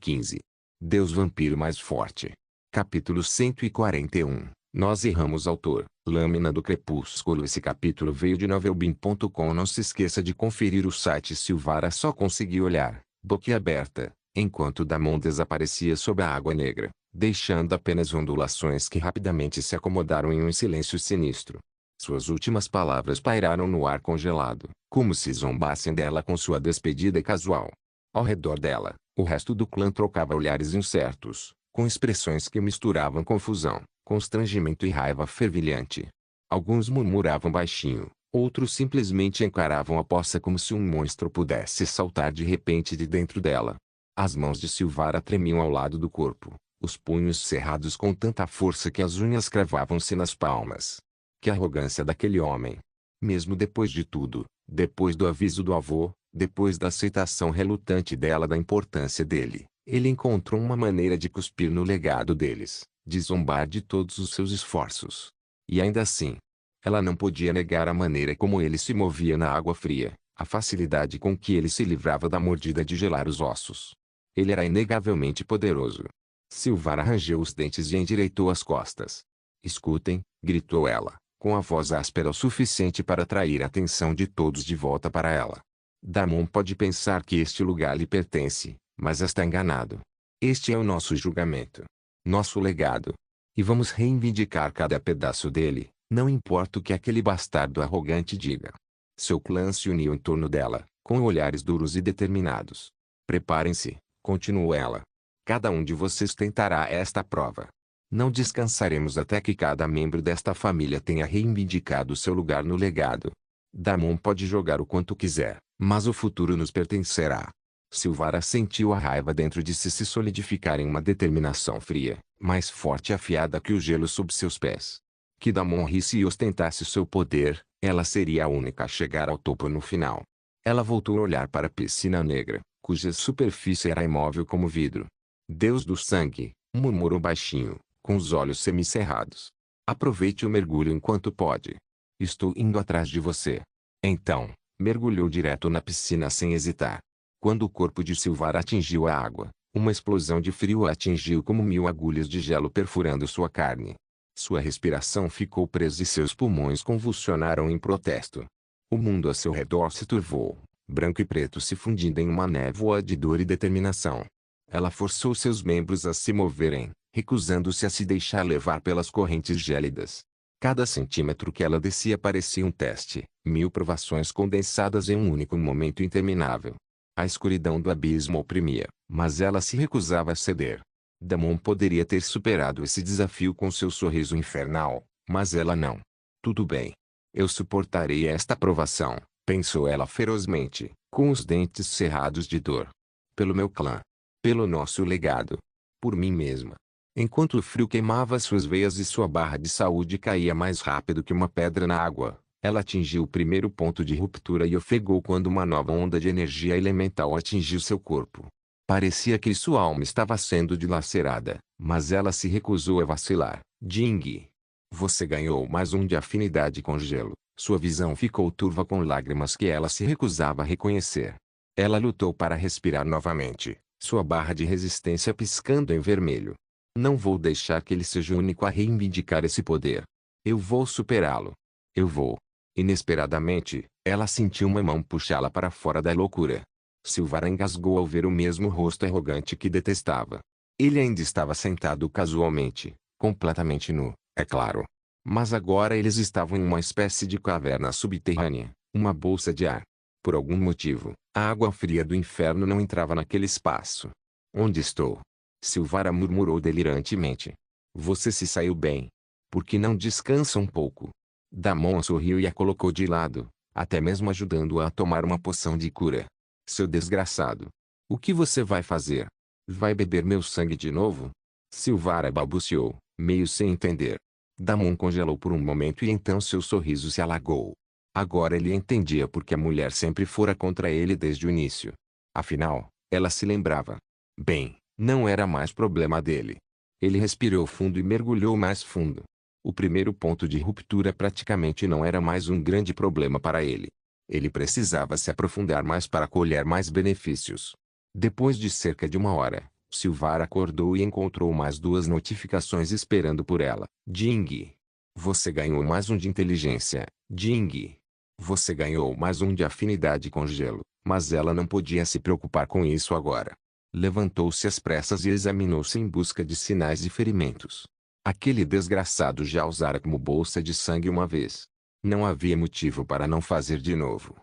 15. Deus Vampiro Mais Forte. Capítulo 141. Nós erramos. Autor, Lâmina do Crepúsculo. Esse capítulo veio de novelbean.com. Não se esqueça de conferir o site. Silvara só conseguiu olhar, boquiaberta, enquanto Damon desaparecia sob a água negra, deixando apenas ondulações que rapidamente se acomodaram em um silêncio sinistro. Suas últimas palavras pairaram no ar congelado, como se zombassem dela com sua despedida casual. Ao redor dela, o resto do clã trocava olhares incertos, com expressões que misturavam confusão, constrangimento e raiva fervilhante. Alguns murmuravam baixinho, outros simplesmente encaravam a poça como se um monstro pudesse saltar de repente de dentro dela. As mãos de Silvara tremiam ao lado do corpo, os punhos cerrados com tanta força que as unhas cravavam-se nas palmas. Que arrogância daquele homem! Mesmo depois de tudo, depois do aviso do avô, depois da aceitação relutante dela da importância dele, ele encontrou uma maneira de cuspir no legado deles, de zombar de todos os seus esforços. E ainda assim, ela não podia negar a maneira como ele se movia na água fria, a facilidade com que ele se livrava da mordida de gelar os ossos. Ele era inegavelmente poderoso. Silvara rangeu os dentes e endireitou as costas. "Escutem", gritou ela, com a voz áspera o suficiente para atrair a atenção de todos de volta para ela. "Damon pode pensar que este lugar lhe pertence, mas está enganado. Este é o nosso julgamento. Nosso legado. E vamos reivindicar cada pedaço dele, não importa o que aquele bastardo arrogante diga." Seu clã se uniu em torno dela, com olhares duros e determinados. "Preparem-se", continuou ela. "Cada um de vocês tentará esta prova. Não descansaremos até que cada membro desta família tenha reivindicado seu lugar no legado. Damon pode jogar o quanto quiser, mas o futuro nos pertencerá." Silvara sentiu a raiva dentro de si se solidificar em uma determinação fria, mais forte e afiada que o gelo sob seus pés. Que Damon risse e ostentasse seu poder, ela seria a única a chegar ao topo no final. Ela voltou a olhar para a piscina negra, cuja superfície era imóvel como vidro. "Deus do sangue", murmurou baixinho, com os olhos semicerrados. "Aproveite o mergulho enquanto pode. Estou indo atrás de você." Então, mergulhou direto na piscina sem hesitar. Quando o corpo de Silvara atingiu a água, uma explosão de frio a atingiu como 1000 agulhas de gelo perfurando sua carne. Sua respiração ficou presa e seus pulmões convulsionaram em protesto. O mundo a seu redor se turvou, branco e preto se fundindo em uma névoa de dor e determinação. Ela forçou seus membros a se moverem, recusando-se a se deixar levar pelas correntes gélidas. Cada centímetro que ela descia parecia um teste, 1000 provações condensadas em um único momento interminável. A escuridão do abismo oprimia, mas ela se recusava a ceder. Damon poderia ter superado esse desafio com seu sorriso infernal, mas ela não. "Tudo bem. Eu suportarei esta provação", pensou ela ferozmente, com os dentes cerrados de dor. "Pelo meu clã. Pelo nosso legado. Por mim mesma." Enquanto o frio queimava suas veias e sua barra de saúde caía mais rápido que uma pedra na água, ela atingiu o primeiro ponto de ruptura e ofegou quando uma nova onda de energia elemental atingiu seu corpo. Parecia que sua alma estava sendo dilacerada, mas ela se recusou a vacilar. "Ding! Você ganhou mais um de afinidade com gelo." Sua visão ficou turva com lágrimas que ela se recusava a reconhecer. Ela lutou para respirar novamente, sua barra de resistência piscando em vermelho. "Não vou deixar que ele seja o único a reivindicar esse poder. Eu vou superá-lo. Eu vou." Inesperadamente, ela sentiu uma mão puxá-la para fora da loucura. Silvara engasgou ao ver o mesmo rosto arrogante que detestava. Ele ainda estava sentado casualmente, completamente nu, é claro. Mas agora eles estavam em uma espécie de caverna subterrânea, uma bolsa de ar. Por algum motivo, a água fria do inferno não entrava naquele espaço. "Onde estou?" Silvara murmurou delirantemente. "Você se saiu bem. Por que não descansa um pouco?" Damon sorriu e a colocou de lado, até mesmo ajudando-a a tomar uma poção de cura. "Seu desgraçado. O que você vai fazer? Vai beber meu sangue de novo?" Silvara balbuciou, meio sem entender. Damon congelou por um momento e então seu sorriso se alagou. Agora ele entendia por que a mulher sempre fora contra ele desde o início. Afinal, ela se lembrava. Bem, não era mais problema dele. Ele respirou fundo e mergulhou mais fundo. O primeiro ponto de ruptura praticamente não era mais um grande problema para ele. Ele precisava se aprofundar mais para colher mais benefícios. Depois de cerca de 1 hora, Silvara acordou e encontrou mais duas notificações esperando por ela. Ding. Você ganhou mais um de inteligência. Ding. Você ganhou mais um de afinidade com gelo. Mas ela não podia se preocupar com isso agora. Levantou-se às pressas e examinou-se em busca de sinais de ferimentos. Aquele desgraçado já usara como bolsa de sangue uma vez. Não havia motivo para não fazer de novo.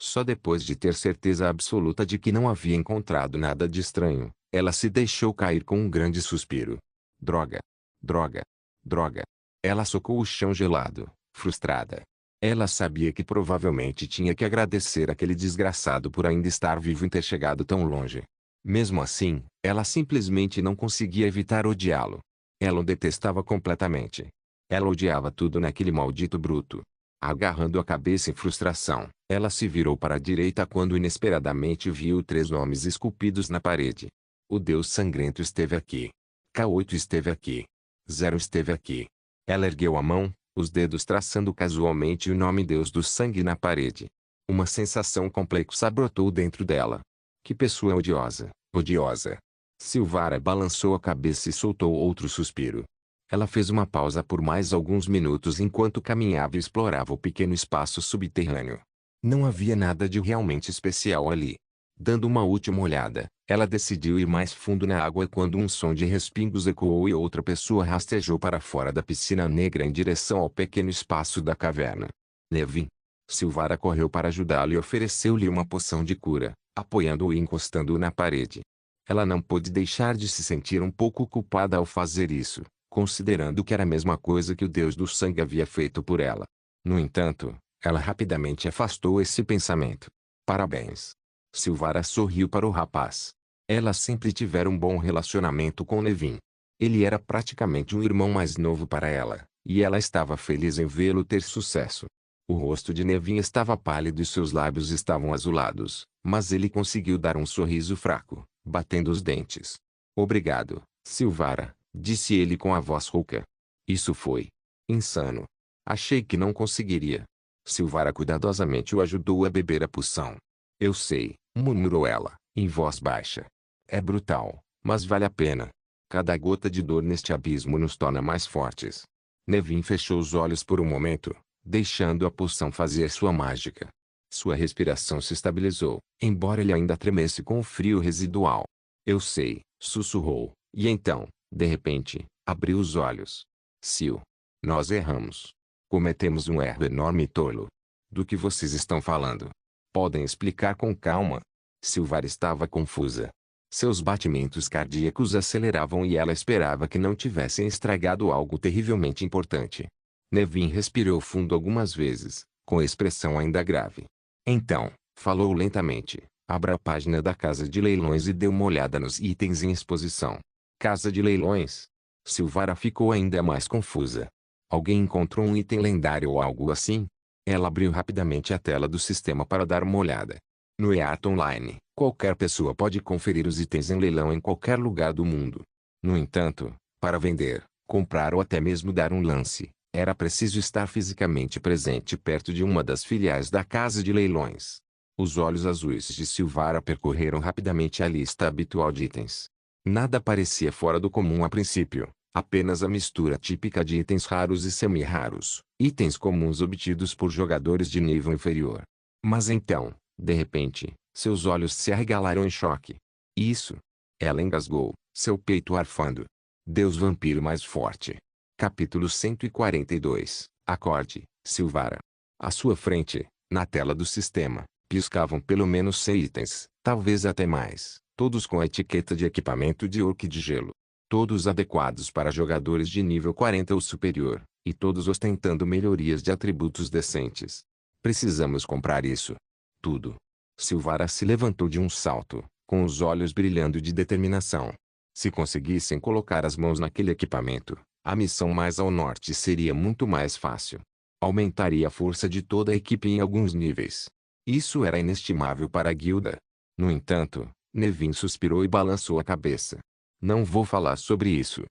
Só depois de ter certeza absoluta de que não havia encontrado nada de estranho, ela se deixou cair com um grande suspiro. Droga! Droga! Droga! Ela socou o chão gelado, frustrada. Ela sabia que provavelmente tinha que agradecer aquele desgraçado por ainda estar vivo e ter chegado tão longe. Mesmo assim, ela simplesmente não conseguia evitar odiá-lo. Ela o detestava completamente. Ela odiava tudo naquele maldito bruto. Agarrando a cabeça em frustração, ela se virou para a direita quando inesperadamente viu três nomes esculpidos na parede. O Deus Sangrento esteve aqui. K8 esteve aqui. 0 esteve aqui. Ela ergueu a mão, os dedos traçando casualmente o nome Deus do Sangue na parede. Uma sensação complexa brotou dentro dela. Que pessoa odiosa, odiosa. Silvara balançou a cabeça e soltou outro suspiro. Ela fez uma pausa por mais alguns minutos enquanto caminhava e explorava o pequeno espaço subterrâneo. Não havia nada de realmente especial ali. Dando uma última olhada, ela decidiu ir mais fundo na água quando um som de respingos ecoou e outra pessoa rastejou para fora da piscina negra em direção ao pequeno espaço da caverna. Nevin. Silvara correu para ajudá-lo e ofereceu-lhe uma poção de cura, apoiando-o e encostando-o na parede. Ela não pôde deixar de se sentir um pouco culpada ao fazer isso, considerando que era a mesma coisa que o Deus do Sangue havia feito por ela. No entanto, ela rapidamente afastou esse pensamento. Parabéns. Silvara sorriu para o rapaz. Ela sempre tivera um bom relacionamento com Nevin. Ele era praticamente um irmão mais novo para ela, e ela estava feliz em vê-lo ter sucesso. O rosto de Nevin estava pálido e seus lábios estavam azulados, mas ele conseguiu dar um sorriso fraco, batendo os dentes. Obrigado, Silvara, disse ele com a voz rouca. Isso foi insano. Achei que não conseguiria. Silvara cuidadosamente o ajudou a beber a poção. Eu sei, murmurou ela, em voz baixa. É brutal, mas vale a pena. Cada gota de dor neste abismo nos torna mais fortes. Nevin fechou os olhos por um momento, deixando a poção fazer sua mágica. Sua respiração se estabilizou, embora ele ainda tremesse com o frio residual. Eu sei, sussurrou, e então, de repente, abriu os olhos. Sil. Nós erramos. Cometemos um erro enorme e tolo. Do que vocês estão falando? Podem explicar com calma? Silvara estava confusa. Seus batimentos cardíacos aceleravam e ela esperava que não tivessem estragado algo terrivelmente importante. Nevin respirou fundo algumas vezes, com expressão ainda grave. Então, falou lentamente. Abra a página da casa de leilões e dê uma olhada nos itens em exposição. Casa de leilões? Silvara ficou ainda mais confusa. Alguém encontrou um item lendário ou algo assim? Ela abriu rapidamente a tela do sistema para dar uma olhada. No EAT Online, qualquer pessoa pode conferir os itens em leilão em qualquer lugar do mundo. No entanto, para vender, comprar ou até mesmo dar um lance, era preciso estar fisicamente presente perto de uma das filiais da casa de leilões. Os olhos azuis de Silvara percorreram rapidamente a lista habitual de itens. Nada parecia fora do comum a princípio, apenas a mistura típica de itens raros e semi-raros, itens comuns obtidos por jogadores de nível inferior. Mas então, de repente, seus olhos se arregalaram em choque. Isso! Ela engasgou, seu peito arfando. Deus vampiro mais forte. Capítulo 142. Acorde, Silvara. À sua frente, na tela do sistema, piscavam pelo menos 6 itens, talvez até mais, todos com a etiqueta de equipamento de orc de gelo. Todos adequados para jogadores de nível 40 ou superior, e todos ostentando melhorias de atributos decentes. Precisamos comprar isso. Tudo. Silvara se levantou de um salto, com os olhos brilhando de determinação. Se conseguissem colocar as mãos naquele equipamento, a missão mais ao norte seria muito mais fácil. Aumentaria a força de toda a equipe em alguns níveis. Isso era inestimável para a guilda. No entanto, Nevin suspirou e balançou a cabeça. Não vou falar sobre isso.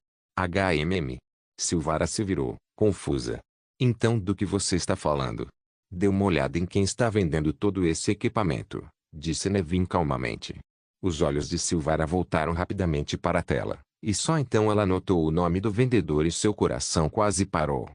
Silvara se virou, confusa. Então do que você está falando? Dê uma olhada em quem está vendendo todo esse equipamento, disse Nevin calmamente. Os olhos de Silvara voltaram rapidamente para a tela, e só então ela notou o nome do vendedor e seu coração quase parou.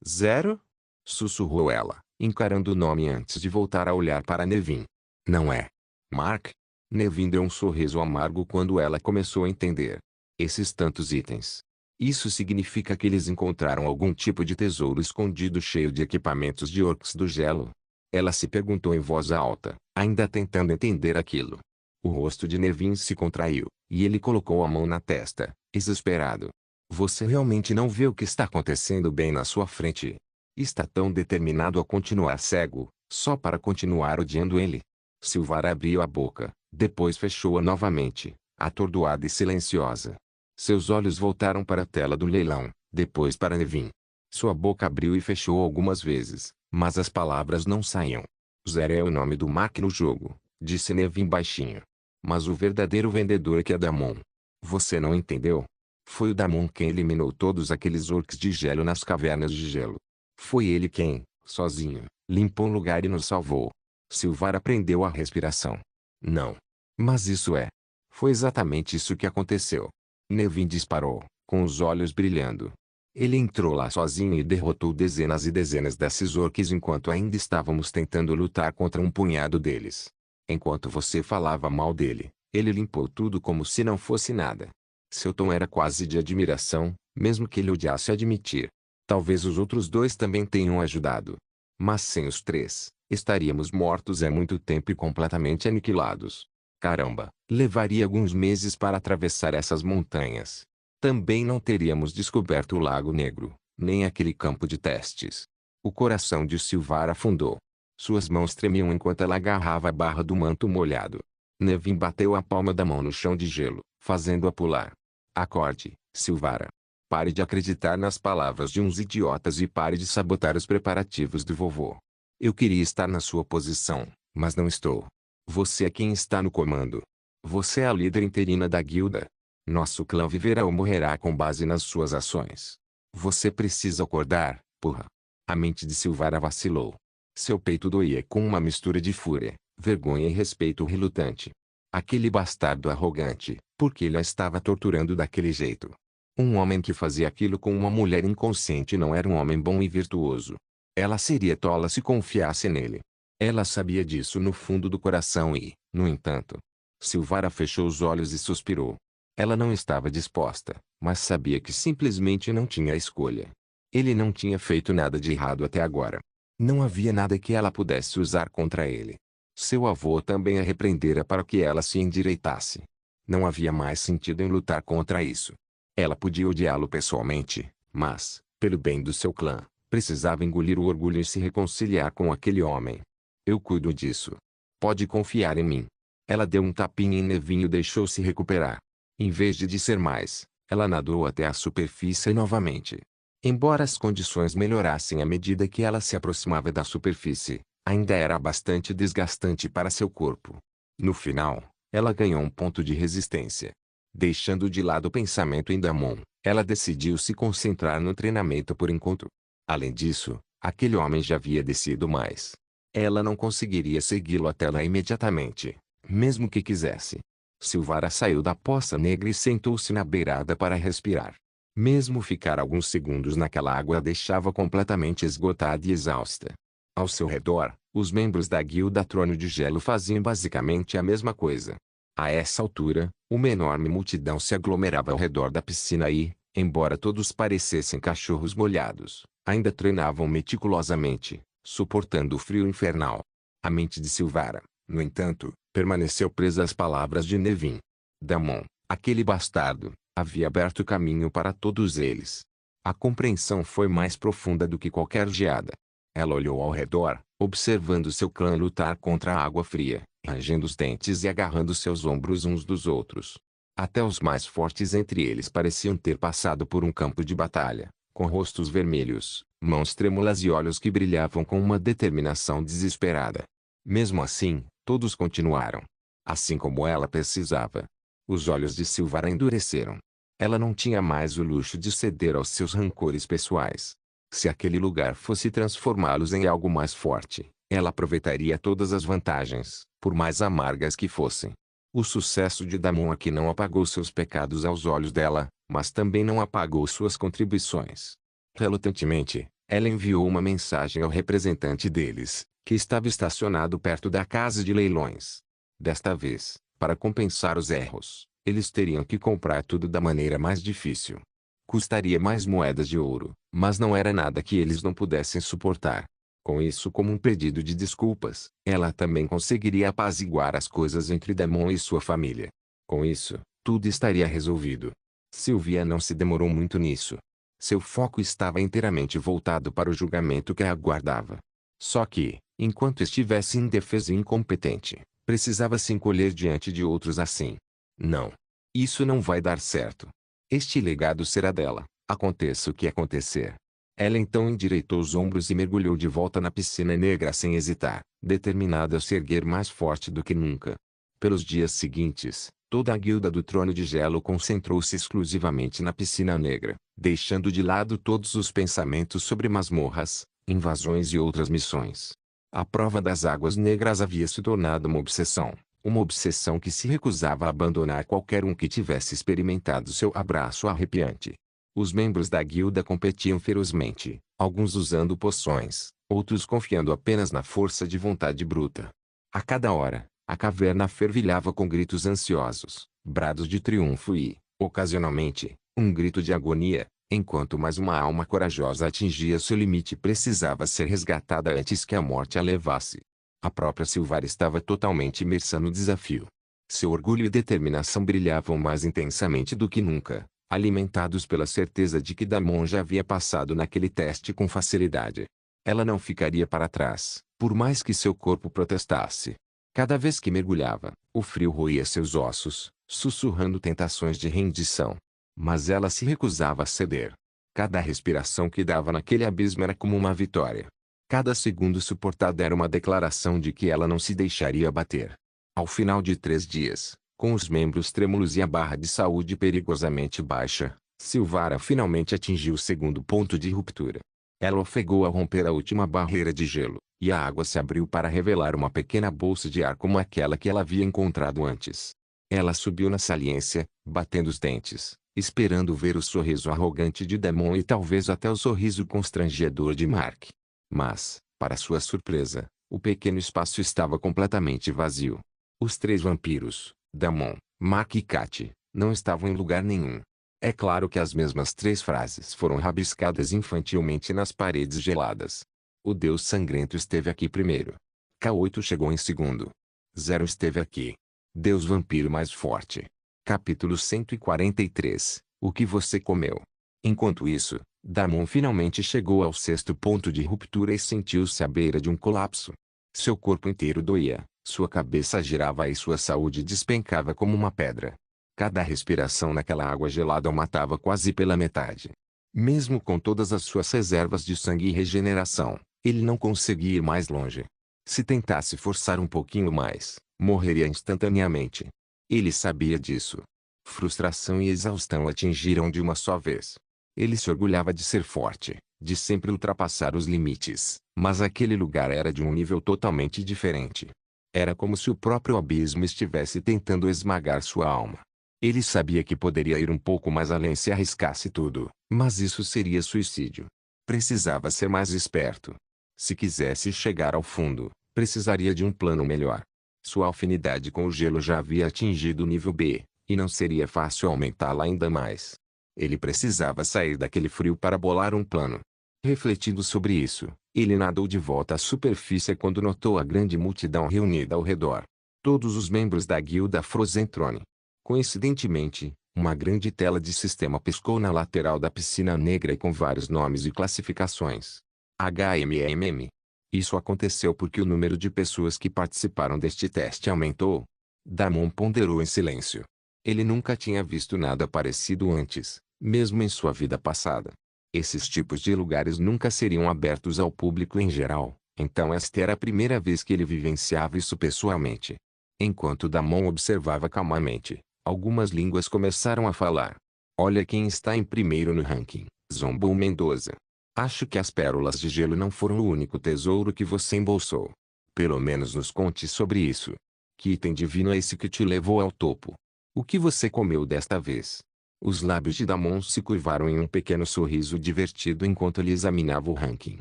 0? Sussurrou ela, encarando o nome antes de voltar a olhar para Nevin. Não é. Mark? Nevin deu um sorriso amargo quando ela começou a entender. Esses tantos itens. Isso significa que eles encontraram algum tipo de tesouro escondido cheio de equipamentos de orcs do gelo. Ela se perguntou em voz alta, ainda tentando entender aquilo. O rosto de Nevin se contraiu, e ele colocou a mão na testa, desesperado. Você realmente não vê o que está acontecendo bem na sua frente? Está tão determinado a continuar cego, só para continuar odiando ele? Silvara abriu a boca, depois fechou-a novamente, atordoada e silenciosa. Seus olhos voltaram para a tela do leilão, depois para Nevin. Sua boca abriu e fechou algumas vezes, mas as palavras não saíam. 0 é o nome do Mark no jogo, disse Nevin baixinho. Mas o verdadeiro vendedor é Damon. Você não entendeu? Foi o Damon quem eliminou todos aqueles orcs de gelo nas cavernas de gelo. Foi ele quem, sozinho, limpou o lugar e nos salvou. Silvara prendeu a respiração. Não. Mas isso é. Foi exatamente isso que aconteceu. Nevin disparou, com os olhos brilhando. Ele entrou lá sozinho e derrotou dezenas e dezenas desses orcs enquanto ainda estávamos tentando lutar contra um punhado deles. Enquanto você falava mal dele, ele limpou tudo como se não fosse nada. Seu tom era quase de admiração, mesmo que ele odiasse admitir. Talvez os outros dois também tenham ajudado. Mas sem os três, estaríamos mortos há muito tempo e completamente aniquilados. Caramba, levaria alguns meses para atravessar essas montanhas. Também não teríamos descoberto o Lago Negro, nem aquele campo de testes. O coração de Silvara afundou. Suas mãos tremiam enquanto ela agarrava a barra do manto molhado. Nevin bateu a palma da mão no chão de gelo, fazendo-a pular. Acorde, Silvara. Pare de acreditar nas palavras de uns idiotas e pare de sabotar os preparativos do vovô. Eu queria estar na sua posição, mas não estou. Você é quem está no comando. Você é a líder interina da guilda. Nosso clã viverá ou morrerá com base nas suas ações. Você precisa acordar, porra. A mente de Silvara vacilou. Seu peito doía com uma mistura de fúria, vergonha e respeito relutante. Aquele bastardo arrogante, por que ele a estava torturando daquele jeito? Um homem que fazia aquilo com uma mulher inconsciente não era um homem bom e virtuoso. Ela seria tola se confiasse nele. Ela sabia disso no fundo do coração e, no entanto, Silvara fechou os olhos e suspirou. Ela não estava disposta, mas sabia que simplesmente não tinha escolha. Ele não tinha feito nada de errado até agora. Não havia nada que ela pudesse usar contra ele. Seu avô também a repreendera para que ela se endireitasse. Não havia mais sentido em lutar contra isso. Ela podia odiá-lo pessoalmente, mas, pelo bem do seu clã, precisava engolir o orgulho e se reconciliar com aquele homem. Eu cuido disso. Pode confiar em mim. Ela deu um tapinha em Nevin e o deixou se recuperar. Em vez de dizer mais, ela nadou até a superfície novamente. Embora as condições melhorassem à medida que ela se aproximava da superfície, ainda era bastante desgastante para seu corpo. No final, ela ganhou um ponto de resistência. Deixando de lado o pensamento em Damon, ela decidiu se concentrar no treinamento por enquanto. Além disso, aquele homem já havia descido mais. Ela não conseguiria segui-lo até lá imediatamente, mesmo que quisesse. Silvara saiu da poça negra e sentou-se na beirada para respirar. Mesmo ficar alguns segundos naquela água a deixava completamente esgotada e exausta. Ao seu redor, os membros da Guilda Trono de Gelo faziam basicamente a mesma coisa. A essa altura, uma enorme multidão se aglomerava ao redor da piscina e, embora todos parecessem cachorros molhados, ainda treinavam meticulosamente, suportando o frio infernal. A mente de Silvara, no entanto, permaneceu presa às palavras de Nevin. Damon, aquele bastardo, havia aberto caminho para todos eles. A compreensão foi mais profunda do que qualquer geada. Ela olhou ao redor, observando seu clã lutar contra a água fria, rangendo os dentes e agarrando seus ombros uns dos outros. Até os mais fortes entre eles pareciam ter passado por um campo de batalha, com rostos vermelhos, mãos trêmulas e olhos que brilhavam com uma determinação desesperada. Mesmo assim, todos continuaram. Assim como ela precisava. Os olhos de Silvara endureceram. Ela não tinha mais o luxo de ceder aos seus rancores pessoais. Se aquele lugar fosse transformá-los em algo mais forte, ela aproveitaria todas as vantagens, por mais amargas que fossem. O sucesso de Damon aqui não apagou seus pecados aos olhos dela, mas também não apagou suas contribuições. Relutantemente, ela enviou uma mensagem ao representante deles, que estava estacionado perto da casa de leilões. Desta vez, para compensar os erros, eles teriam que comprar tudo da maneira mais difícil. Custaria mais moedas de ouro, mas não era nada que eles não pudessem suportar. Com isso como um pedido de desculpas, ela também conseguiria apaziguar as coisas entre Damon e sua família. Com isso, tudo estaria resolvido. Sylvia não se demorou muito nisso. Seu foco estava inteiramente voltado para o julgamento que a aguardava. Só que, enquanto estivesse indefesa e incompetente, precisava se encolher diante de outros assim. Não. Isso não vai dar certo. Este legado será dela, aconteça o que acontecer. Ela então endireitou os ombros e mergulhou de volta na piscina negra sem hesitar, determinada a se erguer mais forte do que nunca. Pelos dias seguintes, toda a guilda do Trono de Gelo concentrou-se exclusivamente na piscina negra, deixando de lado todos os pensamentos sobre masmorras, invasões e outras missões. A prova das águas negras havia se tornado uma obsessão que se recusava a abandonar qualquer um que tivesse experimentado seu abraço arrepiante. Os membros da guilda competiam ferozmente, alguns usando poções, outros confiando apenas na força de vontade bruta. A cada hora, a caverna fervilhava com gritos ansiosos, brados de triunfo e, ocasionalmente, um grito de agonia, enquanto mais uma alma corajosa atingia seu limite e precisava ser resgatada antes que a morte a levasse. A própria Sylvara estava totalmente imersa no desafio. Seu orgulho e determinação brilhavam mais intensamente do que nunca, alimentados pela certeza de que Damon já havia passado naquele teste com facilidade. Ela não ficaria para trás, por mais que seu corpo protestasse. Cada vez que mergulhava, o frio roía seus ossos, sussurrando tentações de rendição. Mas ela se recusava a ceder. Cada respiração que dava naquele abismo era como uma vitória. Cada segundo suportado era uma declaração de que ela não se deixaria abater. Ao final de 3 dias, com os membros trêmulos e a barra de saúde perigosamente baixa, Sylvara finalmente atingiu o segundo ponto de ruptura. Ela ofegou a romper a última barreira de gelo, e a água se abriu para revelar uma pequena bolsa de ar como aquela que ela havia encontrado antes. Ela subiu na saliência, batendo os dentes, esperando ver o sorriso arrogante de Damon e talvez até o sorriso constrangedor de Mark. Mas, para sua surpresa, o pequeno espaço estava completamente vazio. Os 3 vampiros, Damon, Mark e Kat, não estavam em lugar nenhum. É claro que as mesmas 3 frases foram rabiscadas infantilmente nas paredes geladas. O Deus Sangrento esteve aqui primeiro. K8 chegou em segundo. 0 esteve aqui. Deus Vampiro mais forte. Capítulo 143. O que você comeu? Enquanto isso, Damon finalmente chegou ao 6º ponto de ruptura e sentiu-se à beira de um colapso. Seu corpo inteiro doía, sua cabeça girava e sua saúde despencava como uma pedra. Cada respiração naquela água gelada o matava quase pela metade. Mesmo com todas as suas reservas de sangue e regeneração, ele não conseguia ir mais longe. Se tentasse forçar um pouquinho mais, morreria instantaneamente. Ele sabia disso. Frustração e exaustão atingiram de uma só vez. Ele se orgulhava de ser forte, de sempre ultrapassar os limites, mas aquele lugar era de um nível totalmente diferente. Era como se o próprio abismo estivesse tentando esmagar sua alma. Ele sabia que poderia ir um pouco mais além se arriscasse tudo, mas isso seria suicídio. Precisava ser mais esperto. Se quisesse chegar ao fundo, precisaria de um plano melhor. Sua afinidade com o gelo já havia atingido o nível B, e não seria fácil aumentá-la ainda mais. Ele precisava sair daquele frio para bolar um plano. Refletindo sobre isso, ele nadou de volta à superfície quando notou a grande multidão reunida ao redor. Todos os membros da guilda Frozen Throne. Coincidentemente, uma grande tela de sistema piscou na lateral da piscina negra e com vários nomes e classificações. HMMM. Isso aconteceu porque o número de pessoas que participaram deste teste aumentou. Damon ponderou em silêncio. Ele nunca tinha visto nada parecido antes, mesmo em sua vida passada. Esses tipos de lugares nunca seriam abertos ao público em geral, então esta era a primeira vez que ele vivenciava isso pessoalmente. Enquanto Damon observava calmamente, algumas línguas começaram a falar. Olha quem está em primeiro no ranking, zombou Mendoza. Acho que as pérolas de gelo não foram o único tesouro que você embolsou. Pelo menos nos conte sobre isso. Que item divino é esse que te levou ao topo? O que você comeu desta vez? Os lábios de Damon se curvaram em um pequeno sorriso divertido enquanto ele examinava o ranking.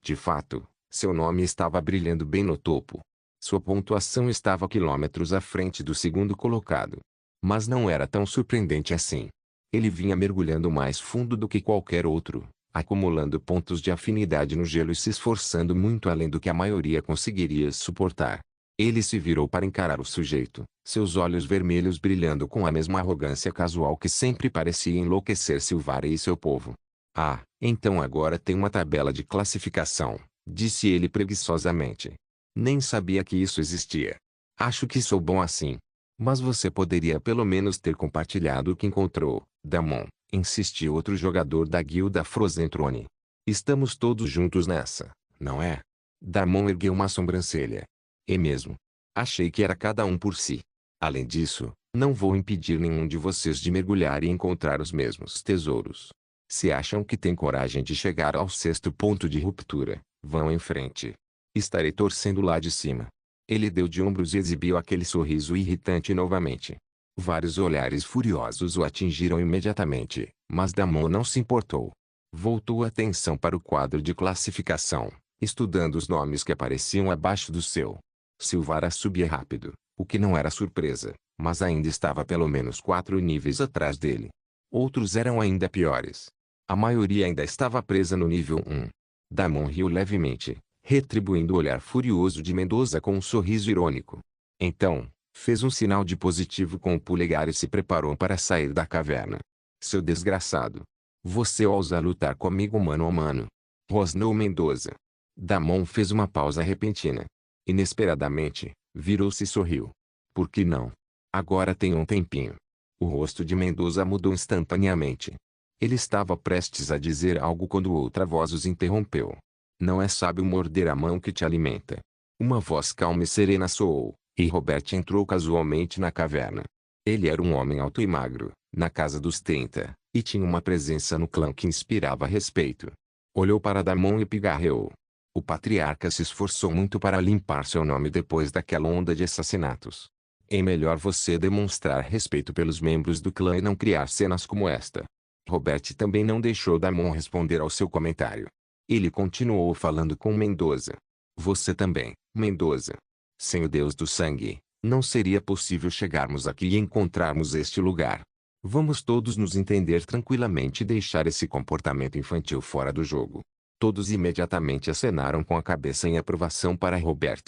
De fato, seu nome estava brilhando bem no topo. Sua pontuação estava quilômetros à frente do segundo colocado. Mas não era tão surpreendente assim. Ele vinha mergulhando mais fundo do que qualquer outro, acumulando pontos de afinidade no gelo e se esforçando muito além do que a maioria conseguiria suportar. Ele se virou para encarar o sujeito, seus olhos vermelhos brilhando com a mesma arrogância casual que sempre parecia enlouquecer Silvara e seu povo. Ah, então agora tem uma tabela de classificação, disse ele preguiçosamente. Nem sabia que isso existia. Acho que sou bom assim. Mas você poderia pelo menos ter compartilhado o que encontrou, Damon, insistiu outro jogador da guilda Frozentrone. Estamos todos juntos nessa, não é? Damon ergueu uma sobrancelha. É mesmo. Achei que era cada um por si. Além disso, não vou impedir nenhum de vocês de mergulhar e encontrar os mesmos tesouros. Se acham que têm coragem de chegar ao sexto ponto de ruptura, vão em frente. Estarei torcendo lá de cima. Ele deu de ombros e exibiu aquele sorriso irritante novamente. Vários olhares furiosos o atingiram imediatamente, mas Damon não se importou. Voltou a atenção para o quadro de classificação, estudando os nomes que apareciam abaixo do seu. Silvara subia rápido, o que não era surpresa, mas ainda estava pelo menos 4 níveis atrás dele. Outros eram ainda piores. A maioria ainda estava presa no nível 1. Damon riu levemente, retribuindo o olhar furioso de Mendoza com um sorriso irônico. Então, fez um sinal de positivo com o polegar e se preparou para sair da caverna. Seu desgraçado. Você ousa lutar comigo mano a mano? Rosnou Mendoza. Damon fez uma pausa repentina. Inesperadamente, virou-se e sorriu. Por que não? Agora tem um tempinho. O rosto de Mendoza mudou instantaneamente. Ele estava prestes a dizer algo quando outra voz os interrompeu. Não é sábio morder a mão que te alimenta. Uma voz calma e serena soou, e Robert entrou casualmente na caverna. Ele era um homem alto e magro, na casa dos 30, e tinha uma presença no clã que inspirava respeito. Olhou para Damon e pigarreou. O patriarca se esforçou muito para limpar seu nome depois daquela onda de assassinatos. É melhor você demonstrar respeito pelos membros do clã e não criar cenas como esta. Robert também não deixou Damon responder ao seu comentário. Ele continuou falando com Mendoza. Você também, Mendoza. Sem o Deus do Sangue, não seria possível chegarmos aqui e encontrarmos este lugar. Vamos todos nos entender tranquilamente e deixar esse comportamento infantil fora do jogo. Todos imediatamente acenaram com a cabeça em aprovação para Robert.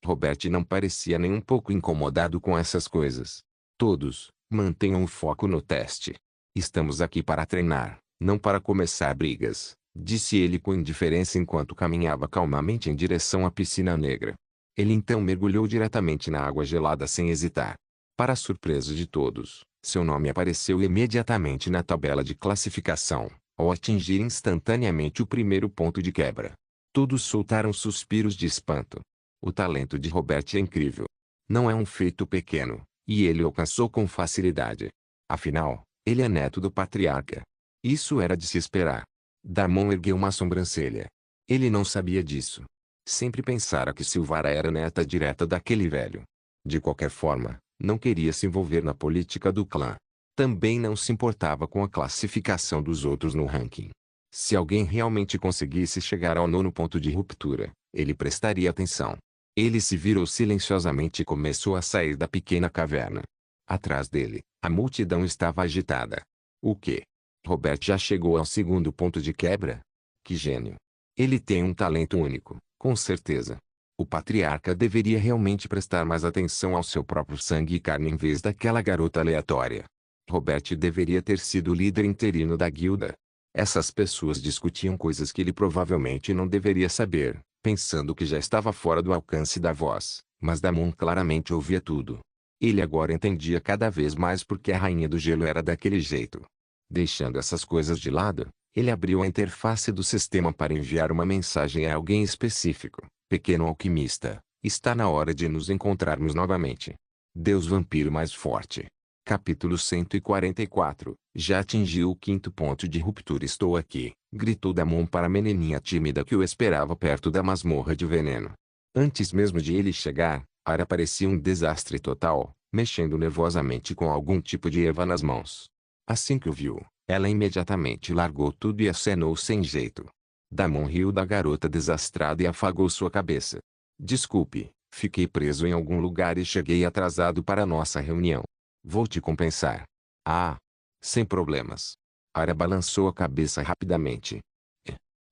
Robert não parecia nem um pouco incomodado com essas coisas. Todos, mantenham o foco no teste. Estamos aqui para treinar, não para começar brigas, disse ele com indiferença enquanto caminhava calmamente em direção à piscina negra. Ele então mergulhou diretamente na água gelada sem hesitar. Para a surpresa de todos, seu nome apareceu imediatamente na tabela de classificação, ao atingir instantaneamente o primeiro ponto de quebra. Todos soltaram suspiros de espanto. O talento de Robert é incrível. Não é um feito pequeno, e ele alcançou com facilidade. Afinal, ele é neto do patriarca. Isso era de se esperar. Damon ergueu uma sobrancelha. Ele não sabia disso. Sempre pensara que Silvara era neta direta daquele velho. De qualquer forma, não queria se envolver na política do clã. Também não se importava com a classificação dos outros no ranking. Se alguém realmente conseguisse chegar ao 9º ponto de ruptura, ele prestaria atenção. Ele se virou silenciosamente e começou a sair da pequena caverna. Atrás dele, a multidão estava agitada. O quê? Robert já chegou ao 2º ponto de quebra? Que gênio! Ele tem um talento único, com certeza. O patriarca deveria realmente prestar mais atenção ao seu próprio sangue e carne em vez daquela garota aleatória. Robert deveria ter sido o líder interino da guilda. Essas pessoas discutiam coisas que ele provavelmente não deveria saber, pensando que já estava fora do alcance da voz, mas Damon claramente ouvia tudo. Ele agora entendia cada vez mais porque a Rainha do Gelo era daquele jeito. Deixando essas coisas de lado, ele abriu a interface do sistema para enviar uma mensagem a alguém específico. Pequeno alquimista, está na hora de nos encontrarmos novamente. Deus vampiro mais forte. Capítulo 144. Já atingiu o 5º ponto de ruptura. Estou aqui, gritou Damon para a menininha tímida que o esperava perto da masmorra de veneno. Antes mesmo de ele chegar, Arya parecia um desastre total, mexendo nervosamente com algum tipo de erva nas mãos. Assim que o viu, ela imediatamente largou tudo e acenou sem jeito. Damon riu da garota desastrada e afagou sua cabeça. Desculpe, fiquei preso em algum lugar e cheguei atrasado para nossa reunião. Vou te compensar. Ah, sem problemas. Arya balançou a cabeça rapidamente.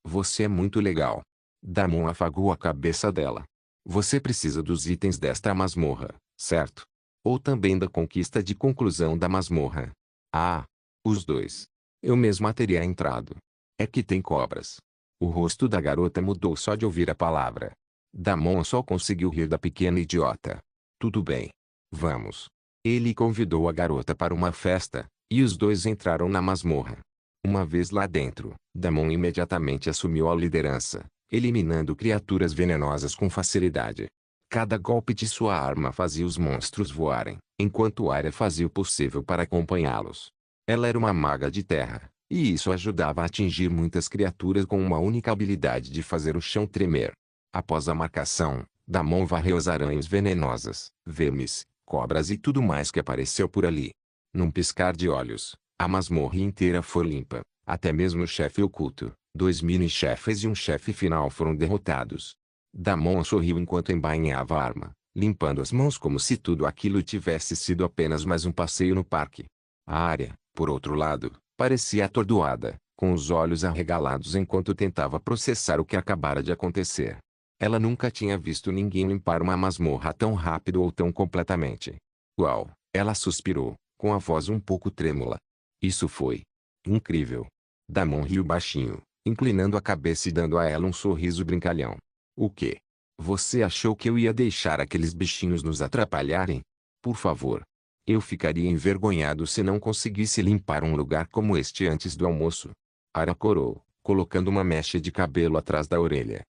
Você é muito legal. Damon afagou a cabeça dela. Você precisa dos itens desta masmorra, certo? Ou também da conquista de conclusão da masmorra. Ah, os dois. Eu mesma teria entrado. É que tem cobras. O rosto da garota mudou só de ouvir a palavra. Damon só conseguiu rir da pequena idiota. Tudo bem. Vamos. Ele convidou a garota para uma festa, e os dois entraram na masmorra. Uma vez lá dentro, Damon imediatamente assumiu a liderança, eliminando criaturas venenosas com facilidade. Cada golpe de sua arma fazia os monstros voarem, enquanto Arya fazia o possível para acompanhá-los. Ela era uma maga de terra, e isso ajudava a atingir muitas criaturas com uma única habilidade de fazer o chão tremer. Após a marcação, Damon varreu as aranhas venenosas, vermes, cobras e tudo mais que apareceu por ali. Num piscar de olhos, a masmorra inteira foi limpa, até mesmo o chefe oculto, 2 mini-chefes e um chefe final foram derrotados. Damon sorriu enquanto embainhava a arma, limpando as mãos como se tudo aquilo tivesse sido apenas mais um passeio no parque. A Arya, por outro lado, parecia atordoada, com os olhos arregalados enquanto tentava processar o que acabara de acontecer. Ela nunca tinha visto ninguém limpar uma masmorra tão rápido ou tão completamente. Uau, ela suspirou, com a voz um pouco trêmula. Isso foi incrível. Damon riu baixinho, inclinando a cabeça e dando a ela um sorriso brincalhão. O quê? Você achou que eu ia deixar aqueles bichinhos nos atrapalharem? Por favor. Eu ficaria envergonhado se não conseguisse limpar um lugar como este antes do almoço. Arya corou, colocando uma mecha de cabelo atrás da orelha.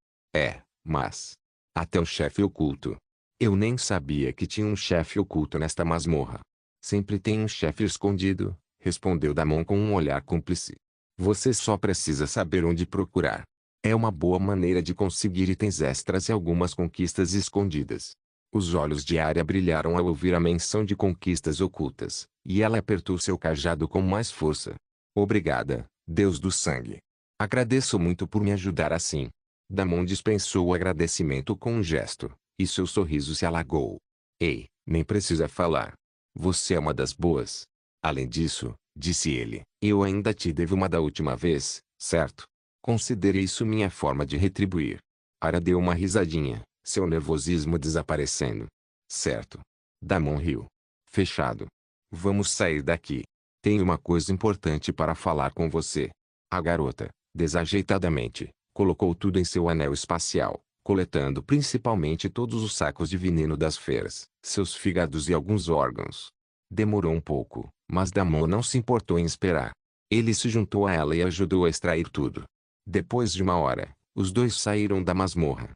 Mas... até o chefe oculto. Eu nem sabia que tinha um chefe oculto nesta masmorra. Sempre tem um chefe escondido, respondeu Damon com um olhar cúmplice. Você só precisa saber onde procurar. É uma boa maneira de conseguir itens extras e algumas conquistas escondidas. Os olhos de Arya brilharam ao ouvir a menção de conquistas ocultas, e ela apertou seu cajado com mais força. Obrigada, Deus do Sangue. Agradeço muito por me ajudar assim. Damon dispensou o agradecimento com um gesto, e seu sorriso se alagou. Ei, nem precisa falar. Você é uma das boas. Além disso, disse ele, eu ainda te devo uma da última vez, certo? Considere isso minha forma de retribuir. Arya deu uma risadinha, seu nervosismo desaparecendo. Certo. Damon riu. Fechado. Vamos sair daqui. Tenho uma coisa importante para falar com você. A garota, desajeitadamente, colocou tudo em seu anel espacial, coletando principalmente todos os sacos de veneno das feiras, seus fígados e alguns órgãos. Demorou um pouco, mas Damon não se importou em esperar. Ele se juntou a ela e ajudou a extrair tudo. Depois de uma hora, os dois saíram da masmorra.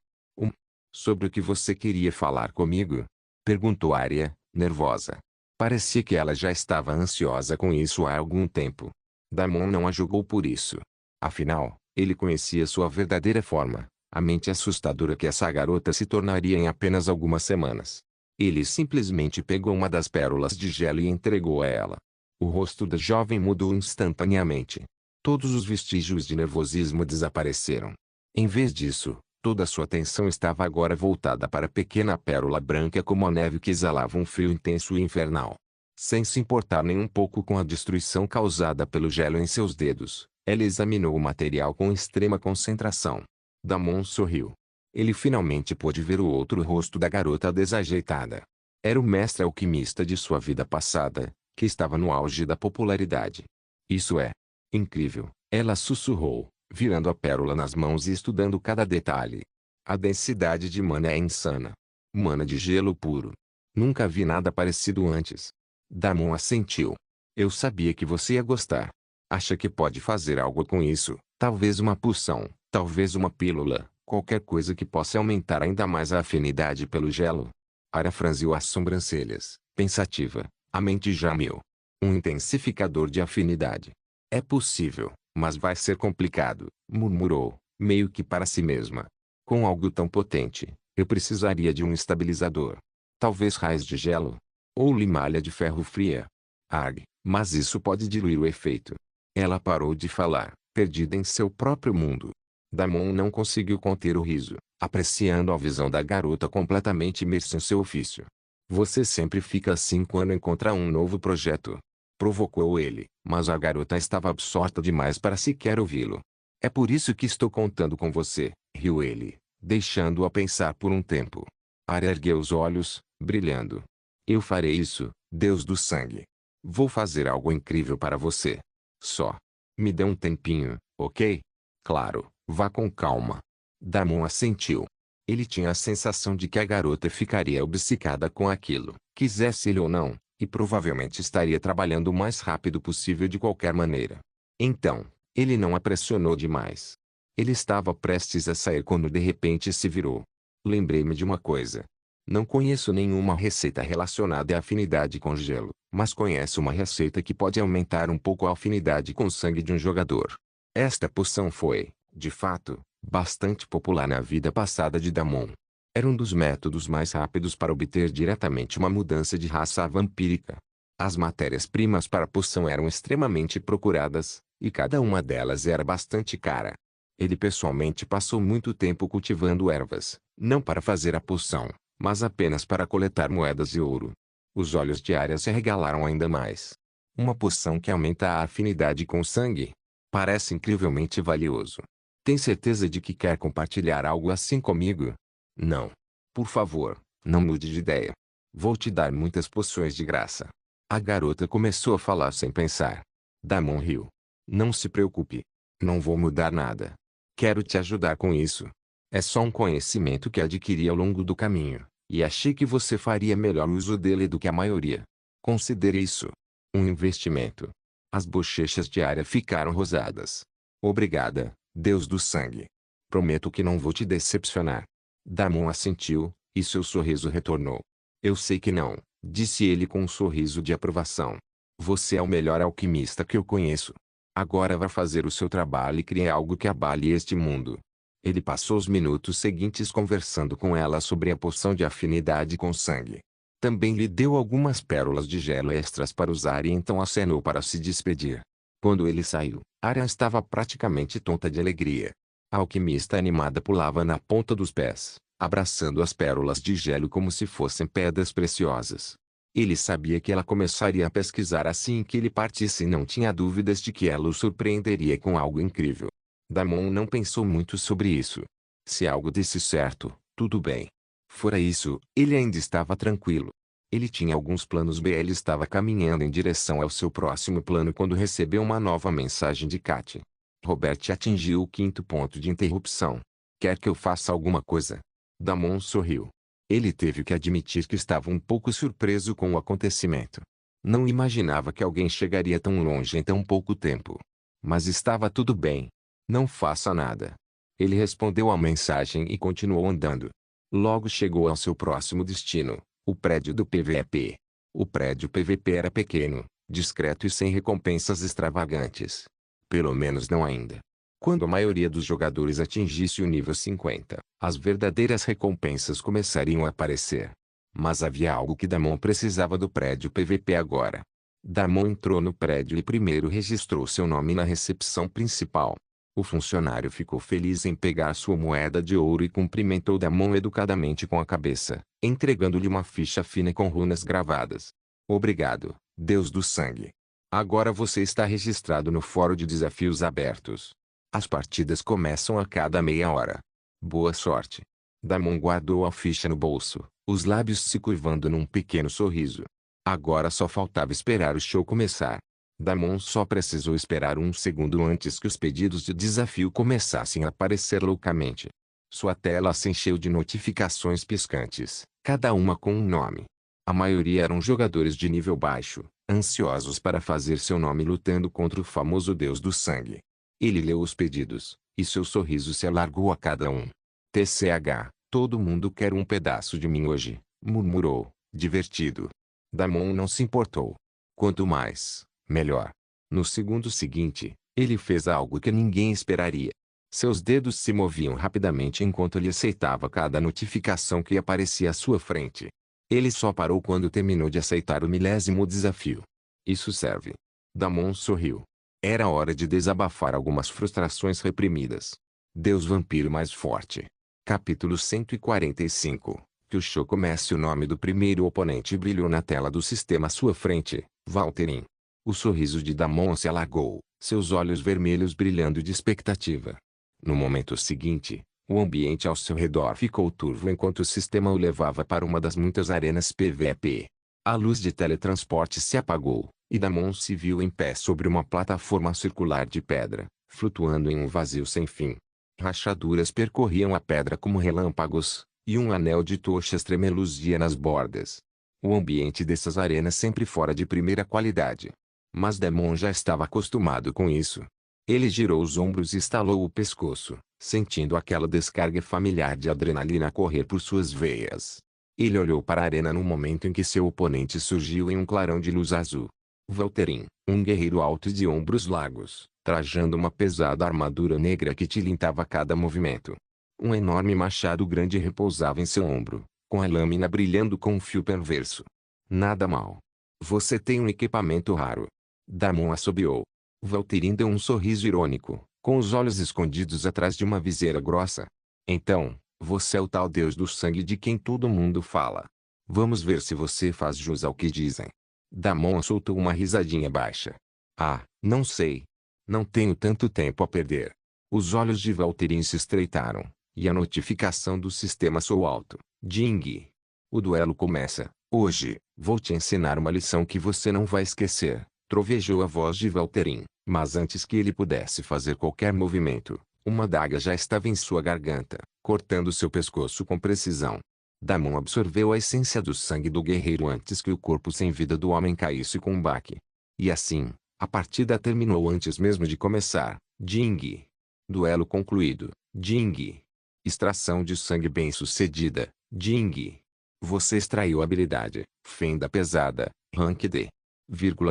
Sobre o que você queria falar comigo? Perguntou Arya, nervosa. Parecia que ela já estava ansiosa com isso há algum tempo. Damon não a julgou por isso. Afinal, ele conhecia sua verdadeira forma, a mente assustadora que essa garota se tornaria em apenas algumas semanas. Ele simplesmente pegou uma das pérolas de gelo e entregou a ela. O rosto da jovem mudou instantaneamente. Todos os vestígios de nervosismo desapareceram. Em vez disso, toda sua atenção estava agora voltada para a pequena pérola branca como a neve que exalava um frio intenso e infernal. Sem se importar nem um pouco com a destruição causada pelo gelo em seus dedos, ela examinou o material com extrema concentração. Damon sorriu. Ele finalmente pôde ver o outro rosto da garota desajeitada. Era o mestre alquimista de sua vida passada, que estava no auge da popularidade. Isso é incrível, ela sussurrou, virando a pérola nas mãos e estudando cada detalhe. A densidade de mana é insana. Mana de gelo puro. Nunca vi nada parecido antes. Damon assentiu. Eu sabia que você ia gostar. Acha que pode fazer algo com isso? Talvez uma poção, talvez uma pílula, qualquer coisa que possa aumentar ainda mais a afinidade pelo gelo. Arya franziu as sobrancelhas, pensativa, a mente já mil. Um intensificador de afinidade. É possível, mas vai ser complicado, murmurou, meio que para si mesma. Com algo tão potente, eu precisaria de um estabilizador. Talvez raios de gelo. Ou limalha de ferro fria. Arg, mas isso pode diluir o efeito. Ela parou de falar, perdida em seu próprio mundo. Damon não conseguiu conter o riso, apreciando a visão da garota completamente imersa em seu ofício. Você sempre fica assim quando encontra um novo projeto. Provocou ele, mas a garota estava absorta demais para sequer ouvi-lo. É por isso que estou contando com você, riu ele, deixando-a pensar por um tempo. Arya ergueu os olhos, brilhando. Eu farei isso, Deus do sangue. Vou fazer algo incrível para você. Só me dê um tempinho, ok? Claro, vá com calma. Damon assentiu. Ele tinha a sensação de que a garota ficaria obcecada com aquilo, quisesse ele ou não, e provavelmente estaria trabalhando o mais rápido possível de qualquer maneira. Então, ele não a pressionou demais. Ele estava prestes a sair quando de repente se virou. Lembrei-me de uma coisa. Não conheço nenhuma receita relacionada à afinidade com gelo, mas conheço uma receita que pode aumentar um pouco a afinidade com o sangue de um jogador. Esta poção foi, de fato, bastante popular na vida passada de Damon. Era um dos métodos mais rápidos para obter diretamente uma mudança de raça vampírica. As matérias-primas para a poção eram extremamente procuradas, e cada uma delas era bastante cara. Ele pessoalmente passou muito tempo cultivando ervas, não para fazer a poção, mas apenas para coletar moedas de ouro. Os olhos de Arya se arregalaram ainda mais. Uma poção que aumenta a afinidade com o sangue? Parece incrivelmente valioso. Tem certeza de que quer compartilhar algo assim comigo? Não. Por favor, não mude de ideia. Vou te dar muitas poções de graça. A garota começou a falar sem pensar. Damon riu. Não se preocupe. Não vou mudar nada. Quero te ajudar com isso. É só um conhecimento que adquiri ao longo do caminho, e achei que você faria melhor uso dele do que a maioria. Considere isso um investimento. As bochechas de Arya ficaram rosadas. Obrigada, Deus do sangue. Prometo que não vou te decepcionar. Damon assentiu, e seu sorriso retornou. Eu sei que não, disse ele com um sorriso de aprovação. Você é o melhor alquimista que eu conheço. Agora vá fazer o seu trabalho e crie algo que abale este mundo. Ele passou os minutos seguintes conversando com ela sobre a poção de afinidade com sangue. Também lhe deu algumas pérolas de gelo extras para usar e então acenou para se despedir. Quando ele saiu, Arya estava praticamente tonta de alegria. A alquimista animada pulava na ponta dos pés, abraçando as pérolas de gelo como se fossem pedras preciosas. Ele sabia que ela começaria a pesquisar assim que ele partisse e não tinha dúvidas de que ela o surpreenderia com algo incrível. Damon não pensou muito sobre isso. Se algo desse certo, tudo bem. Fora isso, ele ainda estava tranquilo. Ele tinha alguns planos B. Ele estava caminhando em direção ao seu próximo plano quando recebeu uma nova mensagem de Katy. Robert atingiu o quinto ponto de interrupção. Quer que eu faça alguma coisa? Damon sorriu. Ele teve que admitir que estava um pouco surpreso com o acontecimento. Não imaginava que alguém chegaria tão longe em tão pouco tempo. Mas estava tudo bem. Não faça nada. Ele respondeu à mensagem e continuou andando. Logo chegou ao seu próximo destino, o prédio do PVP. O prédio PVP era pequeno, discreto e sem recompensas extravagantes. Pelo menos não ainda. Quando a maioria dos jogadores atingisse o nível 50, as verdadeiras recompensas começariam a aparecer. Mas havia algo que Damon precisava do prédio PVP agora. Damon entrou no prédio e primeiro registrou seu nome na recepção principal. O funcionário ficou feliz em pegar sua moeda de ouro e cumprimentou Damon educadamente com a cabeça, entregando-lhe uma ficha fina com runas gravadas. Obrigado, Deus do sangue. Agora você está registrado no fórum de desafios abertos. As partidas começam a cada meia hora. Boa sorte. Damon guardou a ficha no bolso, os lábios se curvando num pequeno sorriso. Agora só faltava esperar o show começar. Damon só precisou esperar um segundo antes que os pedidos de desafio começassem a aparecer loucamente. Sua tela se encheu de notificações piscantes, cada uma com um nome. A maioria eram jogadores de nível baixo, ansiosos para fazer seu nome lutando contra o famoso Deus do Sangue. Ele leu os pedidos, e seu sorriso se alargou a cada um. TCH, todo mundo quer um pedaço de mim hoje, murmurou, divertido. Damon não se importou. Quanto mais, melhor. No segundo seguinte, ele fez algo que ninguém esperaria. Seus dedos se moviam rapidamente enquanto ele aceitava cada notificação que aparecia à sua frente. Ele só parou quando terminou de aceitar o 10º desafio. Isso serve. Damon sorriu. Era hora de desabafar algumas frustrações reprimidas. Deus Vampiro Mais Forte. Capítulo 145. Que o show comece. O nome do primeiro oponente brilhou na tela do sistema à sua frente, Valterin. O sorriso de Damon se alargou, seus olhos vermelhos brilhando de expectativa. No momento seguinte, o ambiente ao seu redor ficou turvo enquanto o sistema o levava para uma das muitas arenas PVP. A luz de teletransporte se apagou, e Damon se viu em pé sobre uma plataforma circular de pedra, flutuando em um vazio sem fim. Rachaduras percorriam a pedra como relâmpagos, e um anel de tochas tremeluzia nas bordas. O ambiente dessas arenas sempre fora de primeira qualidade. Mas Damon já estava acostumado com isso. Ele girou os ombros e estalou o pescoço, sentindo aquela descarga familiar de adrenalina correr por suas veias. Ele olhou para a arena no momento em que seu oponente surgiu em um clarão de luz azul. Valterin, um guerreiro alto e de ombros largos, trajando uma pesada armadura negra que tilintava cada movimento. Um enorme machado grande repousava em seu ombro, com a lâmina brilhando com um fio perverso. Nada mal. Você tem um equipamento raro. Damon assobiou. Valterin deu um sorriso irônico, com os olhos escondidos atrás de uma viseira grossa. Então, você é o tal deus do sangue de quem todo mundo fala. Vamos ver se você faz jus ao que dizem. Damon soltou uma risadinha baixa. Ah, não sei. Não tenho tanto tempo a perder. Os olhos de Valterin se estreitaram, e a notificação do sistema soou alto. Ding! O duelo começa. Hoje, vou te ensinar uma lição que você não vai esquecer. Trovejou a voz de Valterin, mas antes que ele pudesse fazer qualquer movimento, uma adaga já estava em sua garganta, cortando seu pescoço com precisão. Damon absorveu a essência do sangue do guerreiro antes que o corpo sem vida do homem caísse com um baque. E assim, a partida terminou antes mesmo de começar. Ding! Duelo concluído. Ding! Extração de sangue bem-sucedida. Ding! Você extraiu a habilidade, Fenda Pesada, Rank D.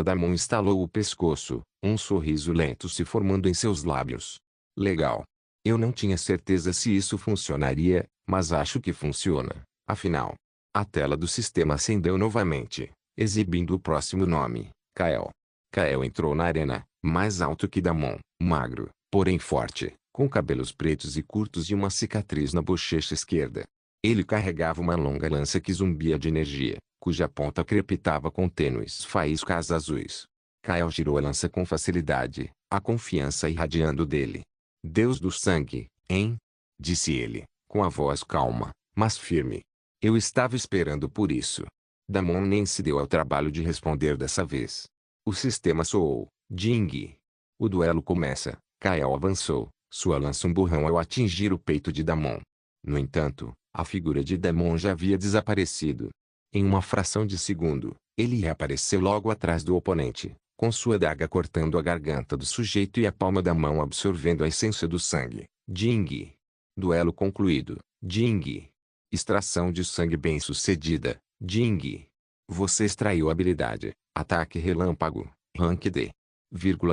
Damon estalou o pescoço, um sorriso lento se formando em seus lábios. Legal. Eu não tinha certeza se isso funcionaria, mas acho que funciona. Afinal, a tela do sistema acendeu novamente, exibindo o próximo nome, Kael. Kael entrou na arena, mais alto que Damon, magro, porém forte, com cabelos pretos e curtos e uma cicatriz na bochecha esquerda. Ele carregava uma longa lança que zumbia de energia, cuja ponta crepitava com tênues faíscas azuis. Kael girou a lança com facilidade, a confiança irradiando dele. Deus do sangue, hein? Disse ele, com a voz calma, mas firme. Eu estava esperando por isso. Damon nem se deu ao trabalho de responder dessa vez. O sistema soou. Ding! O duelo começa. Kael avançou, sua lança um borrão ao atingir o peito de Damon. No entanto, a figura de Damon já havia desaparecido. Em uma fração de segundo, ele reapareceu logo atrás do oponente, com sua adaga cortando a garganta do sujeito e a palma da mão absorvendo a essência do sangue. Ding! Duelo concluído. Ding! Extração de sangue bem-sucedida. Ding! Você extraiu a habilidade, Ataque Relâmpago, Rank D.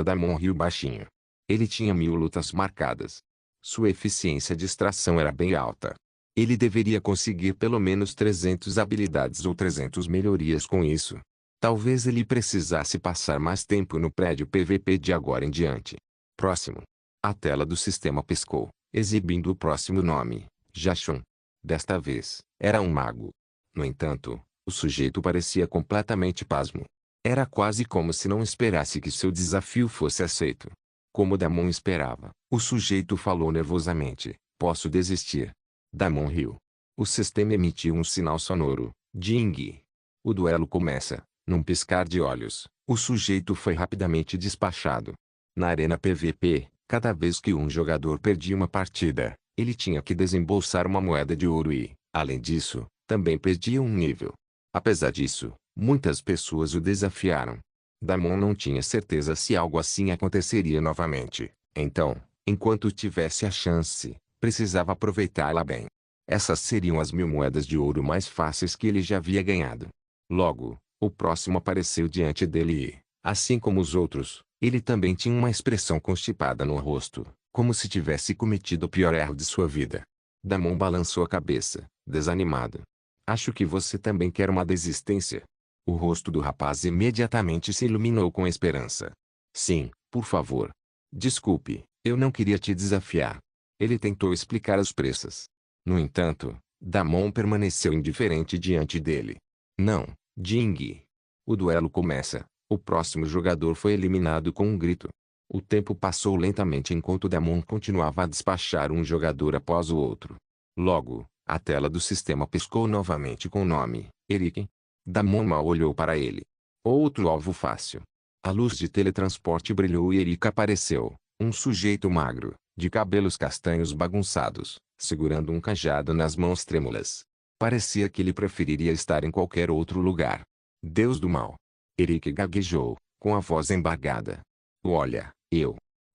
Damon riu baixinho. Ele tinha 1000 lutas marcadas. Sua eficiência de extração era bem alta. Ele deveria conseguir pelo menos 300 habilidades ou 300 melhorias com isso. Talvez ele precisasse passar mais tempo no prédio PVP de agora em diante. Próximo. A tela do sistema piscou, exibindo o próximo nome, Jashun. Desta vez, era um mago. No entanto, o sujeito parecia completamente pasmo. Era quase como se não esperasse que seu desafio fosse aceito. Como Damon esperava, o sujeito falou nervosamente, posso desistir. Damon riu. O sistema emitiu um sinal sonoro, ding. O duelo começa. Num piscar de olhos, o sujeito foi rapidamente despachado. Na arena PVP, cada vez que um jogador perdia uma partida, ele tinha que desembolsar uma moeda de ouro e, além disso, também perdia um nível. Apesar disso, muitas pessoas o desafiaram. Damon não tinha certeza se algo assim aconteceria novamente. Então, enquanto tivesse a chance, precisava aproveitá-la bem. Essas seriam as 1000 moedas de ouro mais fáceis que ele já havia ganhado. Logo, o próximo apareceu diante dele e, assim como os outros, ele também tinha uma expressão constipada no rosto, como se tivesse cometido o pior erro de sua vida. Damon balançou a cabeça, desanimado. Acho que você também quer uma desistência. O rosto do rapaz imediatamente se iluminou com esperança. Sim, por favor. Desculpe, eu não queria te desafiar. Ele tentou explicar as pressas. No entanto, Damon permaneceu indiferente diante dele. Não, Jing. O duelo começa. O próximo jogador foi eliminado com um grito. O tempo passou lentamente enquanto Damon continuava a despachar um jogador após o outro. Logo, a tela do sistema piscou novamente com o nome, Eric. Damon mal olhou para ele. Outro alvo fácil. A luz de teletransporte brilhou e Eric apareceu, um sujeito magro, de cabelos castanhos bagunçados, segurando um cajado nas mãos trêmulas. Parecia que ele preferiria estar em qualquer outro lugar. Deus do mal. Eric gaguejou, com a voz embargada. Olha,